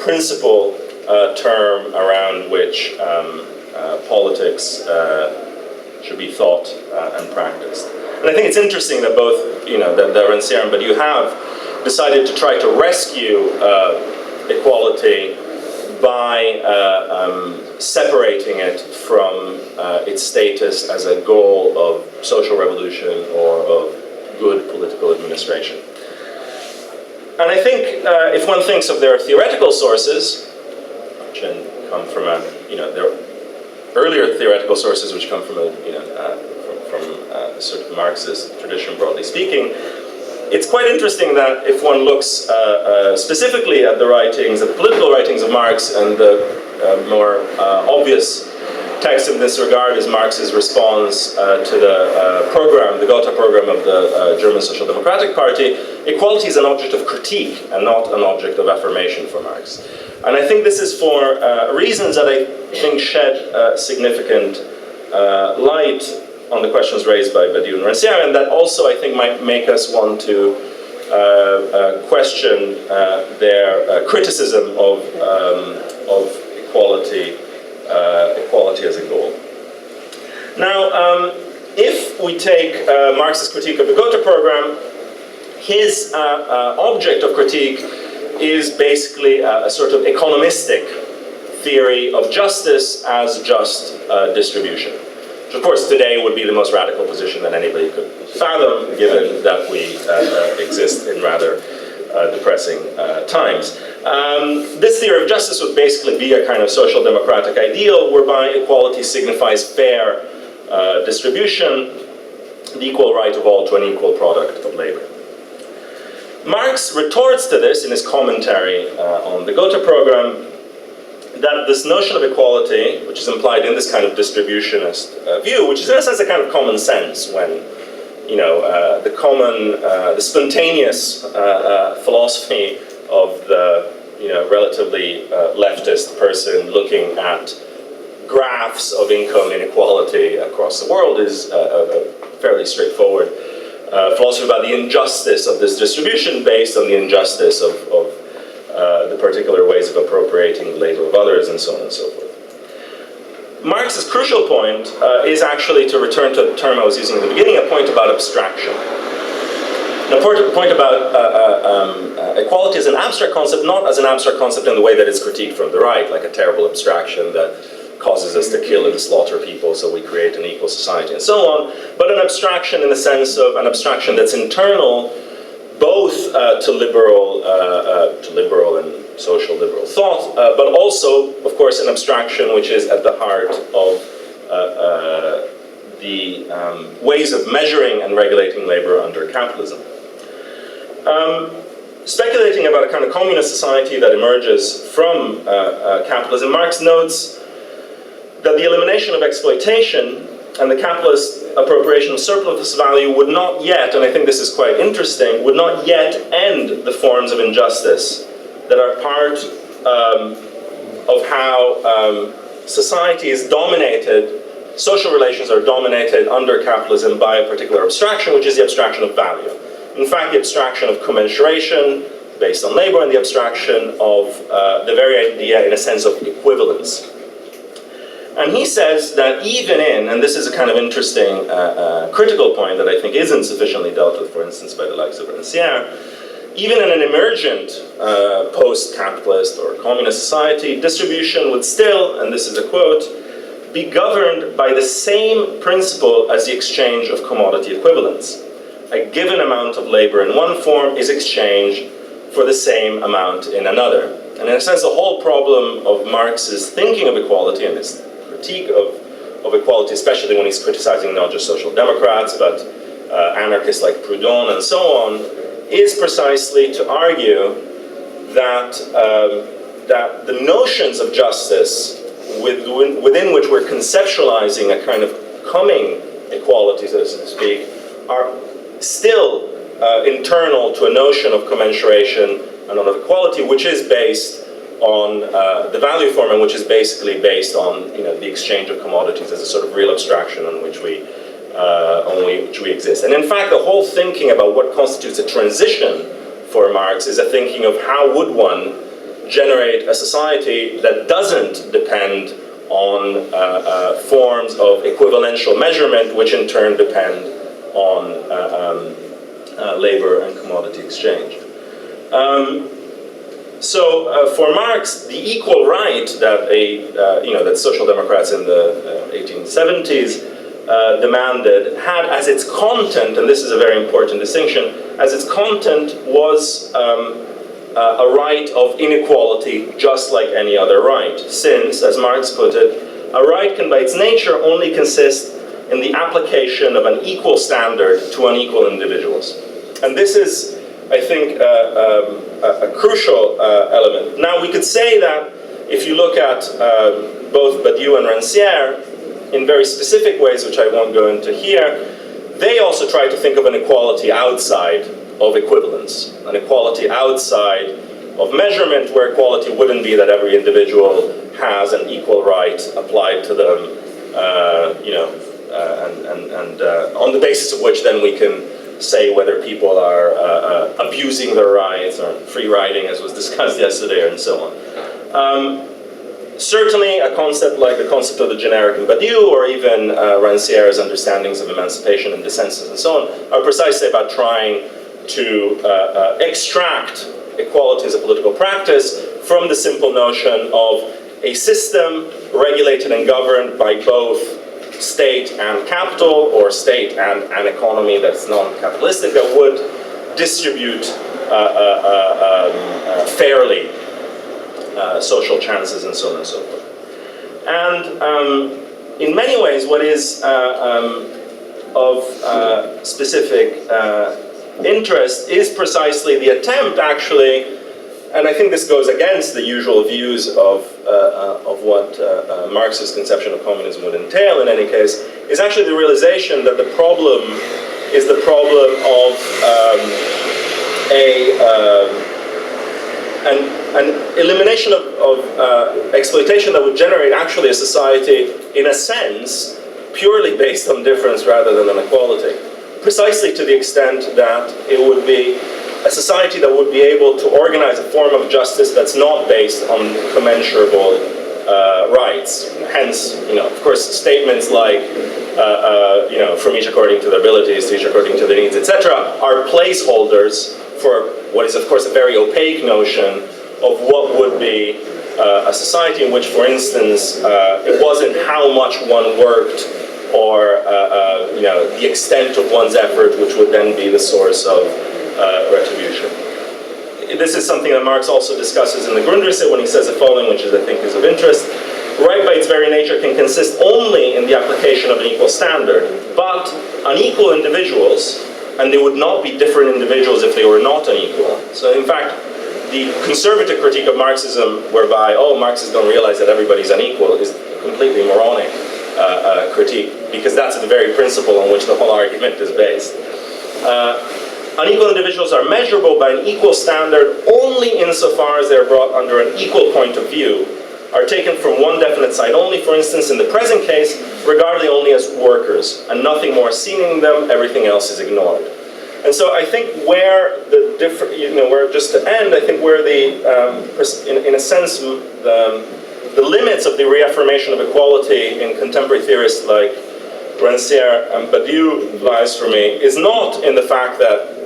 principal term around which politics should be thought and practiced. And I think it's interesting that both, that Rancière and Badiou have decided to try to rescue equality by separating it from its status as a goal of social revolution or of good political administration. And I think if one thinks of their theoretical sources, which come from there are earlier theoretical sources which come from from sort of Marxist tradition, broadly speaking, it's quite interesting that if one looks specifically at the writings, at the political writings of Marx, and the more obvious text in this regard is Marx's response to the program, the Gotha program of the German Social Democratic Party, equality is an object of critique and not an object of affirmation for Marx. And I think this is for reasons that I think shed significant light on the questions raised by Badiou and Rancière, and that also I think might make us want to question their criticism of equality as a goal. Now, if we take Marx's critique of the Gotha program, his object of critique is basically a sort of economistic theory of justice as just distribution. Which of course today would be the most radical position that anybody could fathom, given that we exist in rather depressing times. This theory of justice would basically be a kind of social democratic ideal whereby equality signifies fair distribution, the equal right of all to an equal product of labor. Marx retorts to this in his commentary on the Gotha program, that this notion of equality, which is implied in this kind of distributionist view, which is in a sense a kind of common sense when, the spontaneous philosophy of the, relatively leftist person looking at graphs of income inequality across the world is a fairly straightforward philosophy about the injustice of this distribution based on the injustice of the particular ways of appropriating the labor of others, and so on and so forth. Marx's crucial point is actually, to return to the term I was using at the beginning, a point about abstraction. An important point about equality as an abstract concept, not as an abstract concept in the way that it's critiqued from the right, like a terrible abstraction that causes us to kill and slaughter people so we create an equal society and so on, but an abstraction in the sense of an abstraction that's internal both to liberal and social liberal thought, but also, of course, an abstraction which is at the heart of the ways of measuring and regulating labor under capitalism. Speculating about a kind of communist society that emerges from capitalism, Marx notes that the elimination of exploitation and the capitalist appropriation of surplus value would not yet, and I think this is quite interesting, would not yet end the forms of injustice that are part of how society is dominated, social relations are dominated under capitalism by a particular abstraction, which is the abstraction of value. In fact, the abstraction of commensuration based on labor, and the abstraction of the very idea, in a sense, of equivalence. And he says that even in, and this is a kind of interesting critical point that I think isn't sufficiently dealt with, for instance, by the likes of Rancière, even in an emergent post-capitalist or communist society, distribution would still, and this is a quote, be governed by the same principle as the exchange of commodity equivalents. A given amount of labor in one form is exchanged for the same amount in another. And in a sense, the whole problem of Marx's thinking of equality and his critique of equality, especially when he's criticizing not just social democrats, but anarchists like Proudhon and so on, is precisely to argue that, that the notions of justice within which we're conceptualizing a kind of coming equality, so to speak, are still internal to a notion of commensuration and of equality, which is based on the value form, and which is basically based on the exchange of commodities as a sort of real abstraction on which we exist. And in fact, the whole thinking about what constitutes a transition for Marx is a thinking of how would one generate a society that doesn't depend on forms of equivalential measurement, which in turn depend on labor and commodity exchange. So for Marx, the equal right that that social democrats in the 1870s demanded had as its content, and this is a very important distinction, as its content was a right of inequality just like any other right, since, as Marx put it, a right can by its nature only consist in the application of an equal standard to unequal individuals. And this is, I think, a crucial element. Now, we could say that if you look at both Badiou and Rancière, in very specific ways, which I won't go into here, they also try to think of an equality outside of equivalence, an equality outside of measurement, where equality wouldn't be that every individual has an equal right applied to them, and on the basis of which then we can say whether people are abusing their rights or free riding, as was discussed yesterday, and so on. Certainly, a concept like the concept of the generic in Badiou, or even Rancière's understandings of emancipation and dissensus and so on, are precisely about trying to extract equality as a political practice from the simple notion of a system regulated and governed by both state and capital, or state and an economy that's non-capitalistic, that would distribute fairly social chances and so on and so forth. And in many ways, what is of specific interest is precisely the attempt, actually, and I think this goes against the usual views of what Marx's conception of communism would entail in any case, is actually the realization that the problem is the problem of an elimination of exploitation that would generate actually a society, in a sense, purely based on difference rather than on equality. Precisely to the extent that it would be a society that would be able to organize a form of justice that's not based on commensurable rights. Hence, of course, statements like, from each according to their abilities, to each according to their needs, etc., are placeholders for what is, of course, a very opaque notion of what would be a society in which, for instance, it wasn't how much one worked or the extent of one's effort which would then be the source of retribution. This is something that Marx also discusses in the Grundrisse when he says the following, which I think is of interest. Right by its very nature can consist only in the application of an equal standard, but unequal individuals, and they would not be different individuals if they were not unequal. So in fact, the conservative critique of Marxism, whereby, Marxists don't realize that everybody's unequal, is completely moronic critique, because that's the very principle on which the whole argument is based. Unequal individuals are measurable by an equal standard only insofar as they're brought under an equal point of view, are taken from one definite side only, for instance, in the present case, regarded only as workers, and nothing more seen in them, everything else is ignored. And so I think where the different, where just to end, I think where the, in a sense, the the limits of the reaffirmation of equality in contemporary theorists like Rancière and Badiou lies for me is not in the fact that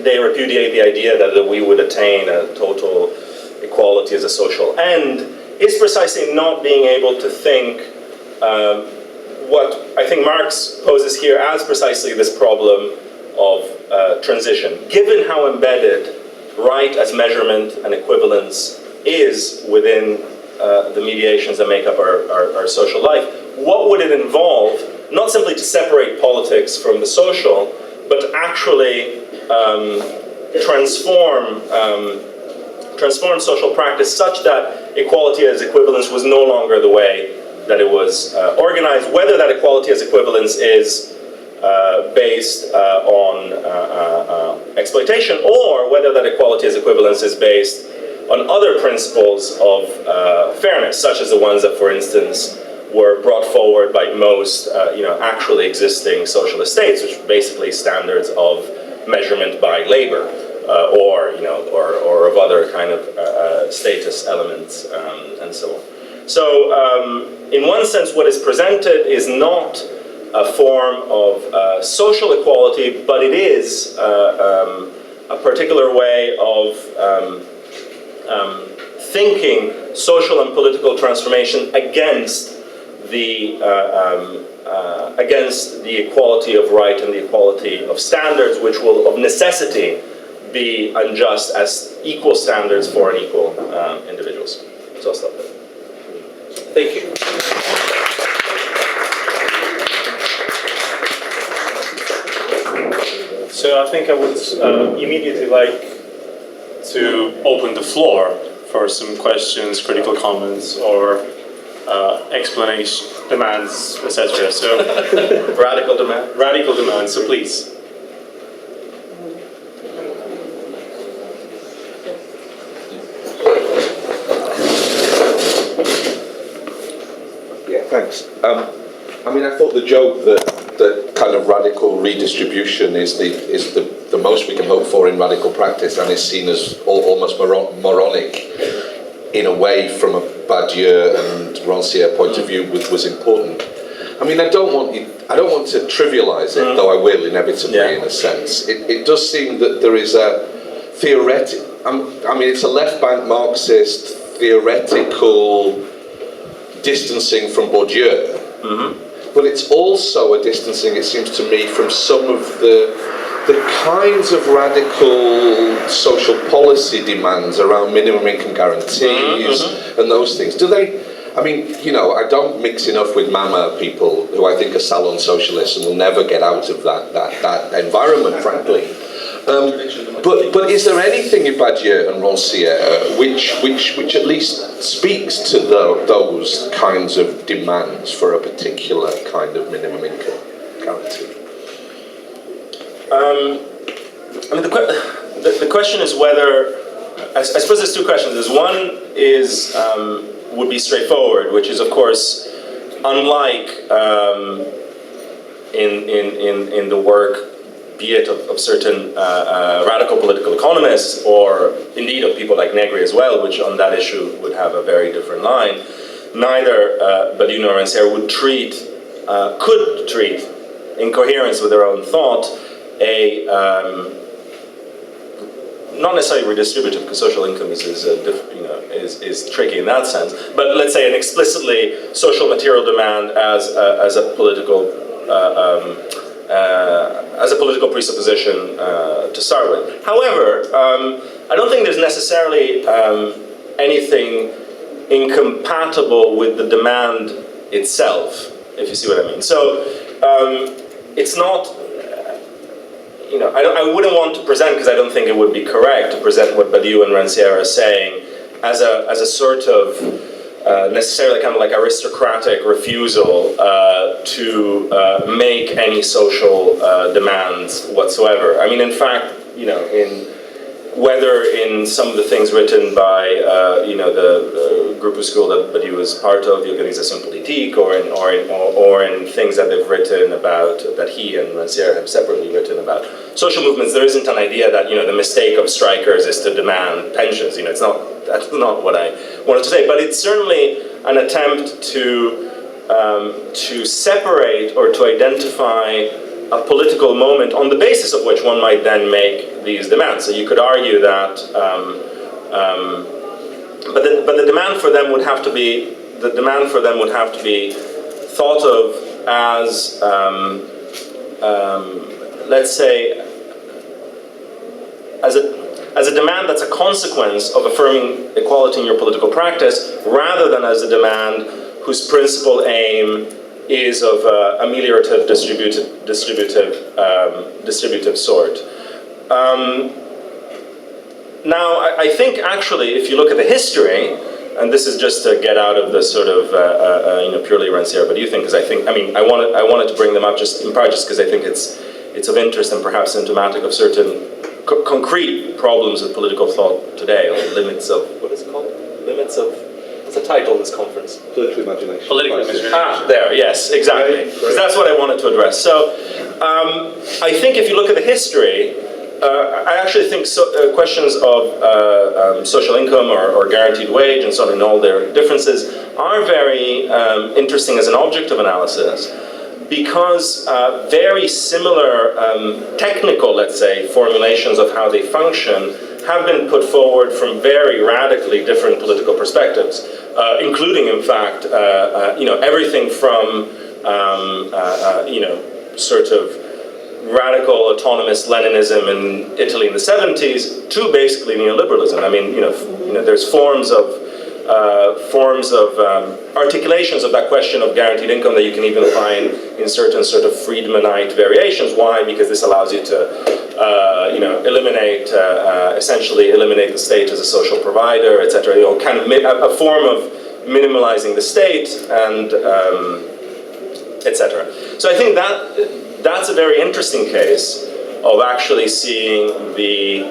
they repudiate the idea that we would attain a total equality as a social end. It's precisely not being able to think what I think Marx poses here as precisely this problem of transition. Given how embedded right as measurement and equivalence is within the mediations that make up our social life, what would it involve, not simply to separate politics from the social, but to actually transform social practice such that equality as equivalence was no longer the way that it was organized, whether that equality as equivalence is based on exploitation, or whether that equality as equivalence is based on other principles of fairness, such as the ones that, for instance, were brought forward by most actually existing socialist states, which are basically standards of measurement by labor, or of other kind of status elements, and so on. So, in one sense, what is presented is not a form of social equality, but it is a particular way of thinking social and political transformation against the equality of right and the equality of standards, which will, of necessity, be unjust as equal standards for unequal individuals. So I'll stop there. Thank you. So I think I would immediately like to open the floor for some questions, critical comments, or explanation, demands, etc. So Radical demand. Radical demands, so please. Yeah, thanks. I mean, I thought the joke that kind of radical redistribution is the most we can hope for in radical practice, and is seen as almost moronic in a way from a Badiou and Rancière point of view was important. I mean, I don't want to trivialize it, though I will inevitably in a sense. It does seem that there is a theoretic. I mean, it's a left bank Marxist theoretical distancing from Bourdieu. But it's also a distancing, it seems to me, from some of the kinds of radical social policy demands around minimum income guarantees and those things. Do they, I mean, I don't mix enough with Mama people who I think are salon socialists and will never get out of that environment, frankly. But is there anything in Badiou and Rancière which at least speaks to those kinds of demands for a particular kind of minimum income guarantee? I mean, the question is whether, I suppose there's two questions. There's one is, would be straightforward, which is, of course, unlike in the work, be it of certain radical political economists, or indeed of people like Negri as well, which on that issue would have a very different line, neither Badiou nor Rancière could treat, in coherence with their own thought, a not necessarily redistributive, because social income is tricky in that sense, but let's say an explicitly social material demand as a political presupposition to start with. However, I don't think there's necessarily anything incompatible with the demand itself, if you see what I mean. So it's not. I wouldn't want to present, because I don't think it would be correct to present what Badiou and Rancière are saying as a sort of necessarily kind of like aristocratic refusal to make any social demands whatsoever. I mean, in fact, whether in some of the things written by the groupuscule that Badiou was part of, the Organisation Politique, or in things that they've written about, that he and Rancière have separately written about social movements, there isn't an idea that the mistake of strikers is to demand pensions. That's not what I wanted to say, but it's certainly an attempt to separate or to identify a political moment on the basis of which one might then make these demands. So you could argue that, but the demand for them would have to be thought of as, let's say, as a demand that's a consequence of affirming equality in your political practice, rather than as a demand whose principal aim is of ameliorative, distributive sort. Now, I think actually, if you look at the history, and this is just to get out of the sort of purely rancière, but you think, because I wanted to bring them up just in part just because I think it's of interest and perhaps symptomatic of certain concrete problems with political thought today, or limits of, what is it called? Limits of, what's the title of this conference? Political imagination. Political imagination. Ah, there, yes, exactly. Because that's what I wanted to address. So, I think if you look at the history, I actually think questions of social income or guaranteed wage and so on, and all their differences are very interesting as an object of analysis, because very similar technical, let's say, formulations of how they function have been put forward from very radically different political perspectives, including, in fact, everything from, sort of radical autonomous Leninism in Italy in the 70s to basically neoliberalism. I mean, there's forms of articulations of that question of guaranteed income that you can even find in certain sort of Friedmanite variations. Why? Because this allows you to, essentially eliminate the state as a social provider, etc. Kind of a form of minimalizing the state and etc. So I think that's a very interesting case of actually seeing the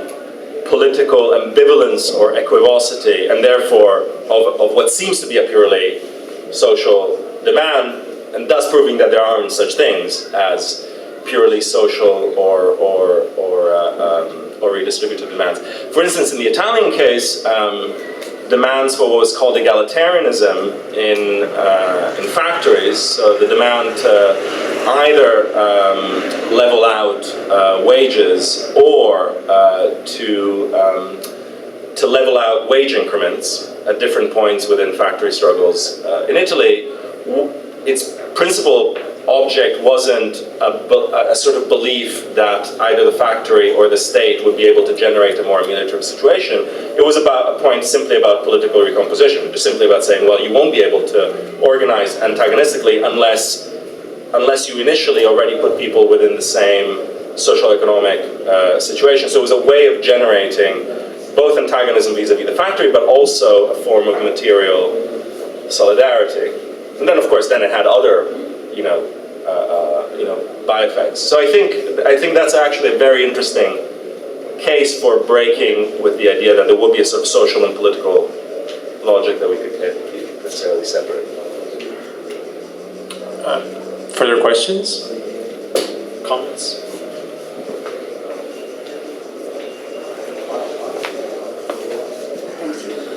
political ambivalence or equivocity, and therefore of what seems to be a purely social demand, and thus proving that there aren't such things as purely social or redistributive demands. For instance, in the Italian case, demands for what was called egalitarianism in factories, so the demand to either level out wages or to level out wage increments at different points within factory struggles. In Italy, its principal object wasn't a sort of belief that either the factory or the state would be able to generate a more ameliorative situation. It was about a point simply about political recomposition, just simply about saying, well, you won't be able to organize antagonistically unless you initially already put people within the same social economic situation. So it was a way of generating both antagonism vis-a-vis the factory, but also a form of material solidarity. And then, of course, then it had other, by-effects. So I think that's actually a very interesting case for breaking with the idea that there will be a sort of social and political logic that we could keep necessarily separate. Further questions? Comments?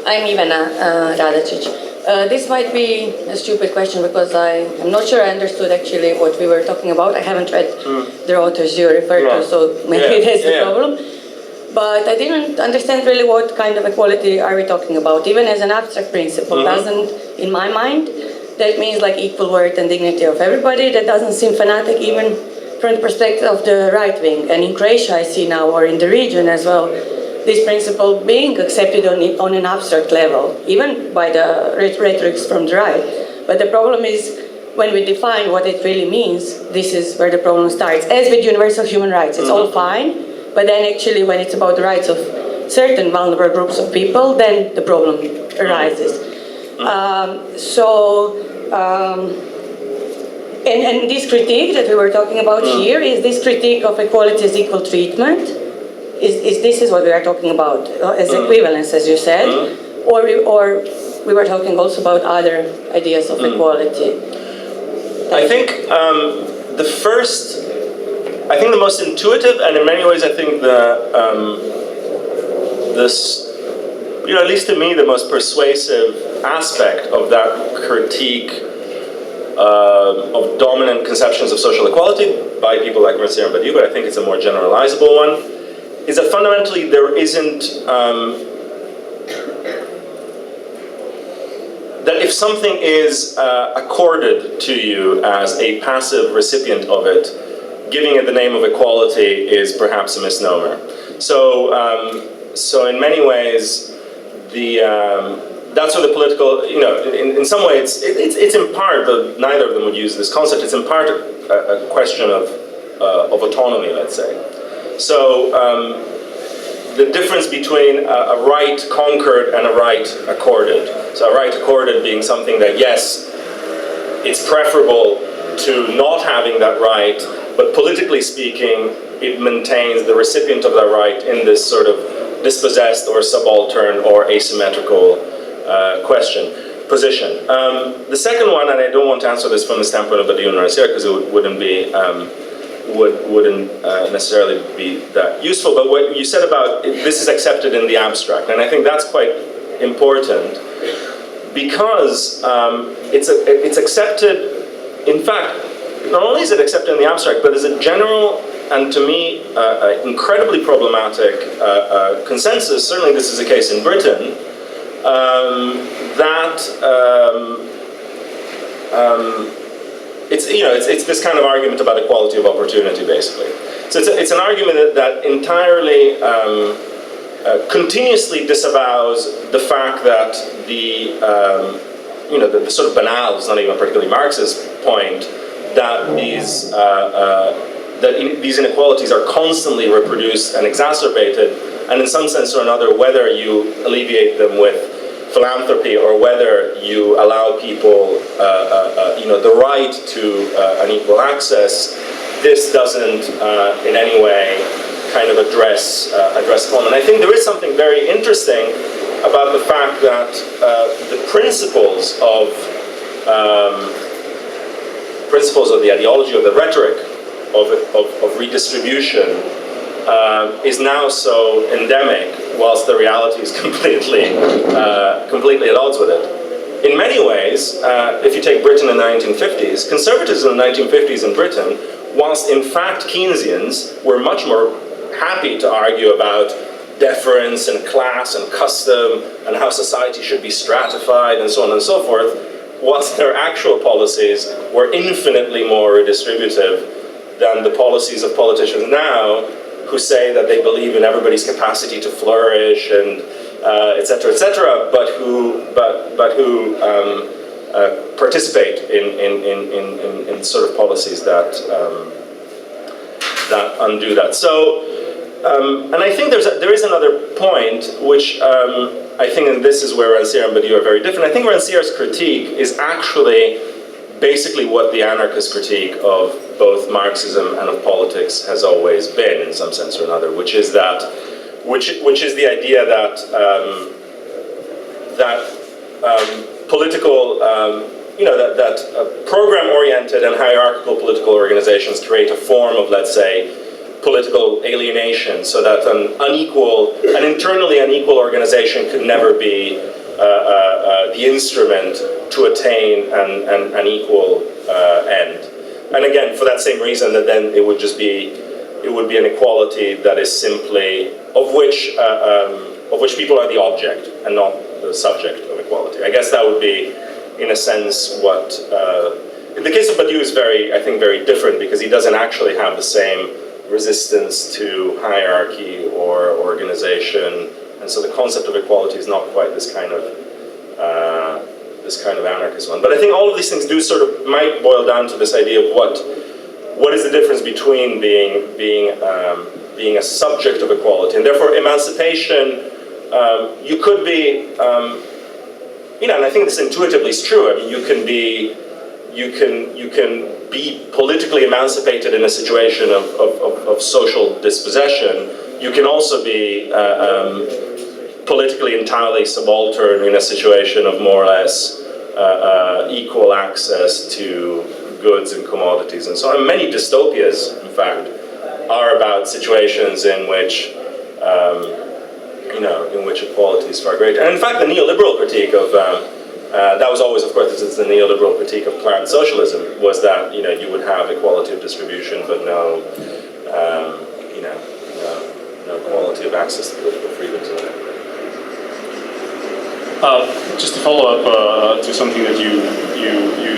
I'm Ivana Radacic. This might be a stupid question because I'm not sure I understood actually what we were talking about. I haven't read the authors you referred to, so maybe that's the problem. But I didn't understand really what kind of equality are we talking about. Even as an abstract principle, doesn't, in my mind, that means like equal worth and dignity of everybody. That doesn't seem fanatic even from the perspective of the right wing. And in Croatia I see now, or in the region as well, this principle being accepted on an abstract level, even by the rhetorics from the right. But the problem is, when we define what it really means, this is where the problem starts. As with universal human rights, it's all fine, but then actually when it's about the rights of certain vulnerable groups of people, then the problem arises. And this critique that we were talking about here is this critique of equality as equal treatment. This is what we are talking about, as equivalence, as you said, or we were talking also about other ideas of equality. I think the most intuitive, and in many ways I think at least to me, the most persuasive aspect of that critique of dominant conceptions of social equality by people like Rancière and Badiou, but I think it's a more generalizable one, is that fundamentally there isn't, that if something is accorded to you as a passive recipient of it, giving it the name of equality is perhaps a misnomer. So in many ways, that's where the political, in some way it's in part, though neither of them would use this concept, it's in part a question of autonomy, let's say. So the difference between a right conquered and a right accorded. So a right accorded being something that, yes, it's preferable to not having that right, but politically speaking, it maintains the recipient of that right in this sort of dispossessed or subaltern or asymmetrical position. The second one, and I don't want to answer this from the standpoint of Badiou and Rancière because it wouldn't necessarily be that useful, but what you said about this is accepted in the abstract, and I think that's quite important because it's accepted, in fact, not only is it accepted in the abstract, but there's a general and to me incredibly problematic consensus, certainly this is the case in Britain, that it's this kind of argument about equality of opportunity, basically. So it's an argument that entirely continuously disavows the fact that the sort of banal, it's not even a particularly Marxist point, that these inequalities are constantly reproduced and exacerbated, and in some sense or another, whether you alleviate them with philanthropy or whether you allow people the right to an equal access, this doesn't in any way kind of address them. And I think there is something very interesting about the fact that the principles of the ideology, of the rhetoric of redistribution is now so endemic, whilst the reality is completely at odds with it. In many ways, if you take Britain in the 1950s, conservatism in the 1950s in Britain, whilst in fact Keynesians were much more happy to argue about deference and class and custom and how society should be stratified and so on and so forth, whilst their actual policies were infinitely more redistributive than the policies of politicians now, who say that they believe in everybody's capacity to flourish and et cetera, but who participate in sort of policies that undo that. So, and I think there is another point which I think, and this is where Rancière and Badiou are very different. I think Rancière's critique is actually basically what the anarchist critique of both Marxism and of politics has always been, in some sense or another, which is the idea that political, that program-oriented and hierarchical political organizations create a form of, let's say, political alienation, so that an internally unequal organization could never be the instrument to attain an equal end. And again, for that same reason, that then it would be an equality that is simply of which people are the object and not the subject of equality. I guess that would be, in a sense, what in the case of Badiou is I think very different, because he doesn't actually have the same resistance to hierarchy or organization, and so the concept of equality is not quite this kind of anarchist one. But I think all of these things do sort of might boil down to this idea of what is the difference between being a subject of equality, and therefore emancipation. You could be, and I think this intuitively is true. I mean, you can be politically emancipated in a situation of social dispossession. You can also be politically entirely subaltern in a situation of more or less equal access to goods and commodities and so on. Many dystopias, in fact, are about situations in which equality is far greater. And in fact, the neoliberal critique of That was always, of course, the neoliberal critique of planned socialism, was that you would have equality of distribution, but no quality of access to political freedoms. Just to follow up to something that you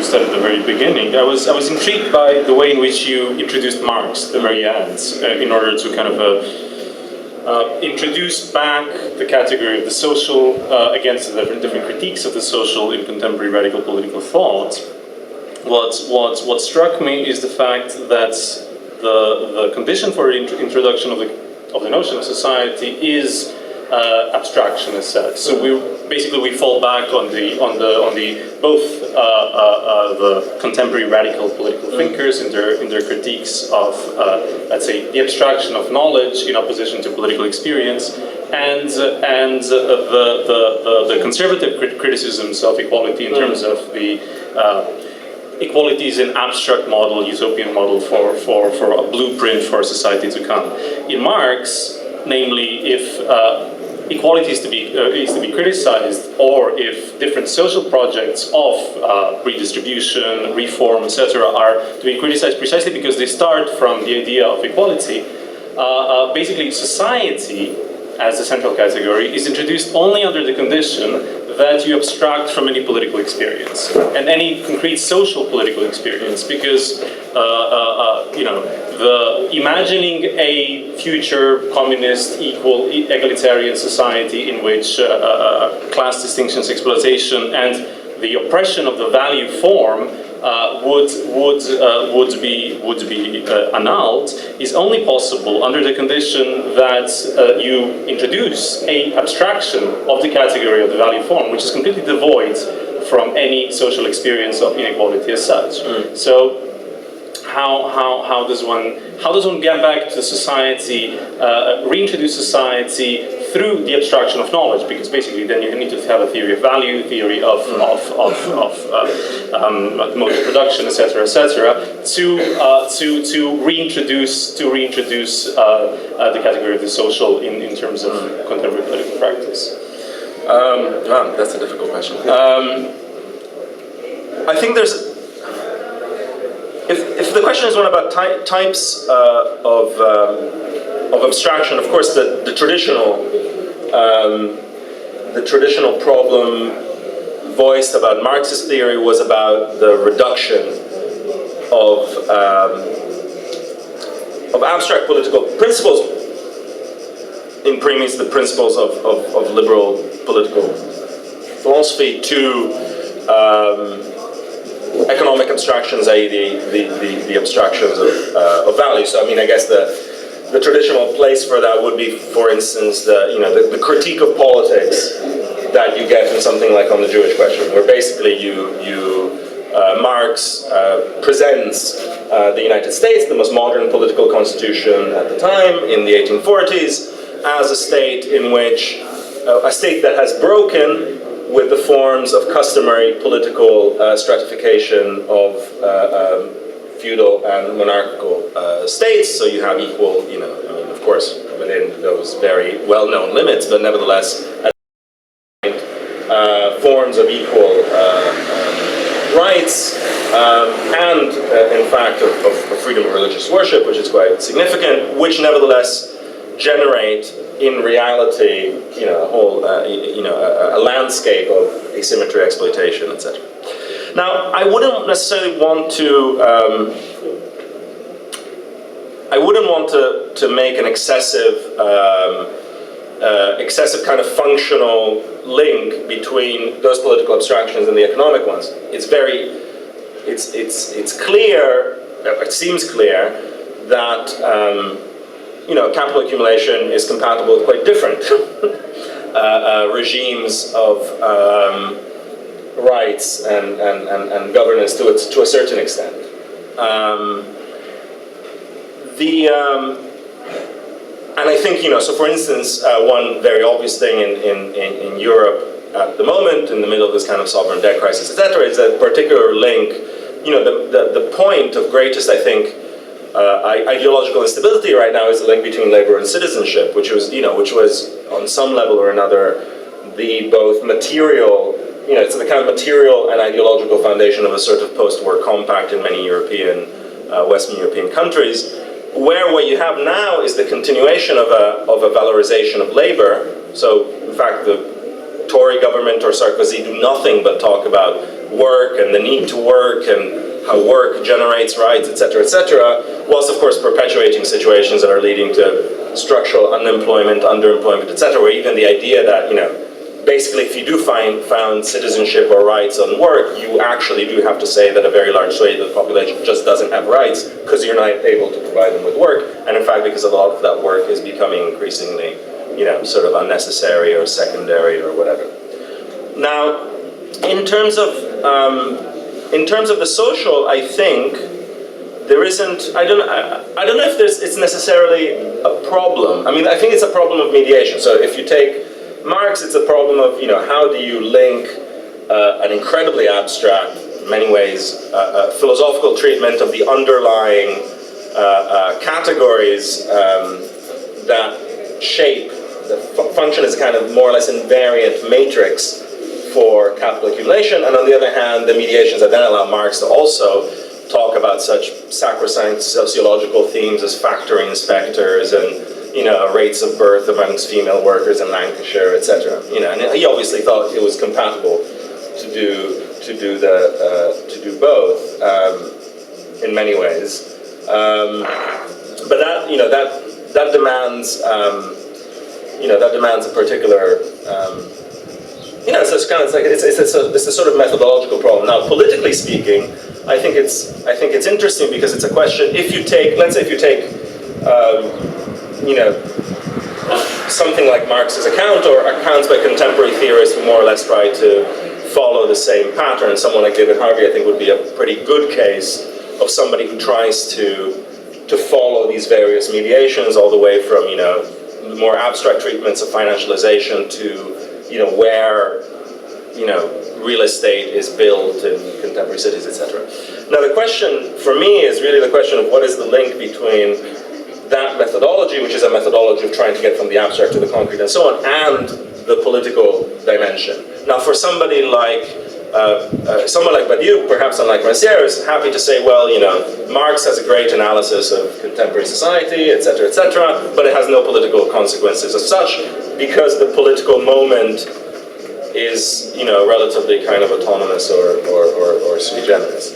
said at the very beginning, I was intrigued by the way in which you introduced Marx at the very end, in order to kind of introduce back the category of the social against the different critiques of the social in contemporary radical political thought. What struck me is the fact that the condition for introduction of the notion of society is abstraction as such. So we fall back on both the contemporary radical political thinkers in their critiques of let's say the abstraction of knowledge in opposition to political experience, and the conservative criticisms of equality in terms of the equality is an abstract model, utopian model for a blueprint for society to come. In Marx, namely, if equality is to be criticized, or if different social projects of redistribution, reform, etc., are to be criticized precisely because they start from the idea of equality, basically society as a central category is introduced only under the condition that you abstract from any political experience and any concrete social political experience, because the imagining a future communist, equal, egalitarian society in which class distinctions, exploitation, and the oppression of the value form would be annulled is only possible under the condition that you introduce a abstraction of the category of the value form, which is completely devoid from any social experience of inequality as such. So how does one get back to society, reintroduce society through the abstraction of knowledge? Because basically, then you need to have a theory of value, theory of mode of production, etc., to reintroduce the category of the social in terms of contemporary political practice. That's a difficult question. I think there's. If the question is one about types of abstraction, of course, the traditional problem voiced about Marxist theory was about the reduction of abstract political principles, in premise the principles of liberal political philosophy, to economic abstractions, i.e. the abstractions of value. So I mean, I guess the traditional place for that would be, for instance, the critique of politics that you get in something like On the Jewish Question, where basically Marx presents the United States, the most modern political constitution at the time, in the 1840s, as a state in which a state that has broken with the forms of customary political stratification of feudal and monarchical states. So you have equal, of course, within those very well-known limits, but nevertheless, forms of equal rights, and in fact of freedom of religious worship, which is quite significant, which nevertheless generate in reality, a landscape of asymmetry, exploitation, etc. Now, I wouldn't necessarily want to make an excessive kind of functional link between those political abstractions and the economic ones. It's clear. It seems clear that. Capital accumulation is compatible with quite different regimes of rights and governance to a certain extent. And I think, so for instance, one very obvious thing in Europe at the moment, in the middle of this kind of sovereign debt crisis, etc., is that particular link, the point of greatest, I think, ideological instability right now is the link between labor and citizenship, which was on some level or another the both material it's the kind of material and ideological foundation of a sort of post-war compact in many European, Western European countries, where what you have now is the continuation of a valorization of labor. So, in fact, the Tory government or Sarkozy do nothing but talk about work and the need to work and how work generates rights, etc., whilst of course perpetuating situations that are leading to structural unemployment, underemployment, etc., where even the idea that, basically if you do found citizenship or rights on work, you actually do have to say that a very large swathe of the population just doesn't have rights because you're not able to provide them with work, and in fact because a lot of that work is becoming increasingly, sort of unnecessary or secondary or whatever. Now, in terms of the social, I think there isn't. I don't know if it's necessarily a problem. I mean, I think it's a problem of mediation. So if you take Marx, it's a problem of how do you link an incredibly abstract, in many ways, philosophical treatment of the underlying categories that shape, that function as a kind of more or less invariant matrix for capital accumulation, and on the other hand, the mediations that then allow Marx to also talk about such sacrosanct sociological themes as factory inspectors and rates of birth amongst female workers in Lancashire, etc. And he obviously thought it was compatible to do both in many ways, but that demands a particular. So it's a sort of methodological problem. Now, politically speaking, I think it's interesting because it's a question. Let's say if you take something like Marx's account or accounts by contemporary theorists who more or less try to follow the same pattern. Someone like David Harvey, I think, would be a pretty good case of somebody who tries to follow these various mediations all the way from more abstract treatments of financialization to where real estate is built in contemporary cities, etc. Now the question for me is really the question of what is the link between that methodology, which is a methodology of trying to get from the abstract to the concrete and so on, and the political dimension. Now for somebody like someone like Badiou, perhaps unlike Mercier, is happy to say, well, Marx has a great analysis of contemporary society, etc., but it has no political consequences as such, because the political moment is, relatively kind of autonomous or sui generis.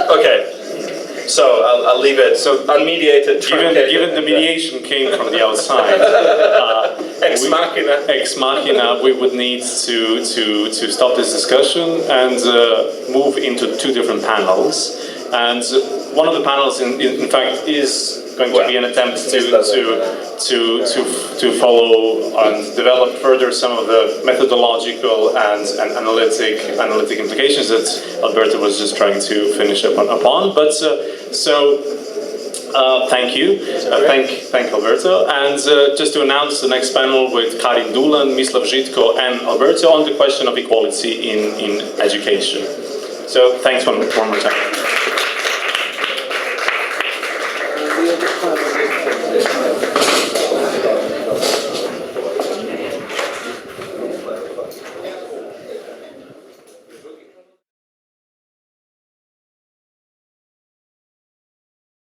Okay. So I'll leave it. So unmediated. Given the mediation came from the outside, ex machina, we would need to stop this discussion and move into two different panels. And one of the panels, in fact, is going to be an attempt to follow and develop further some of the methodological and analytic implications that Alberto was just trying to finish upon. But thank you, thank Alberto, and just to announce the next panel with Karin Dulan, Mislav Žitko, and Alberto on the question of equality in education. So thanks one more time.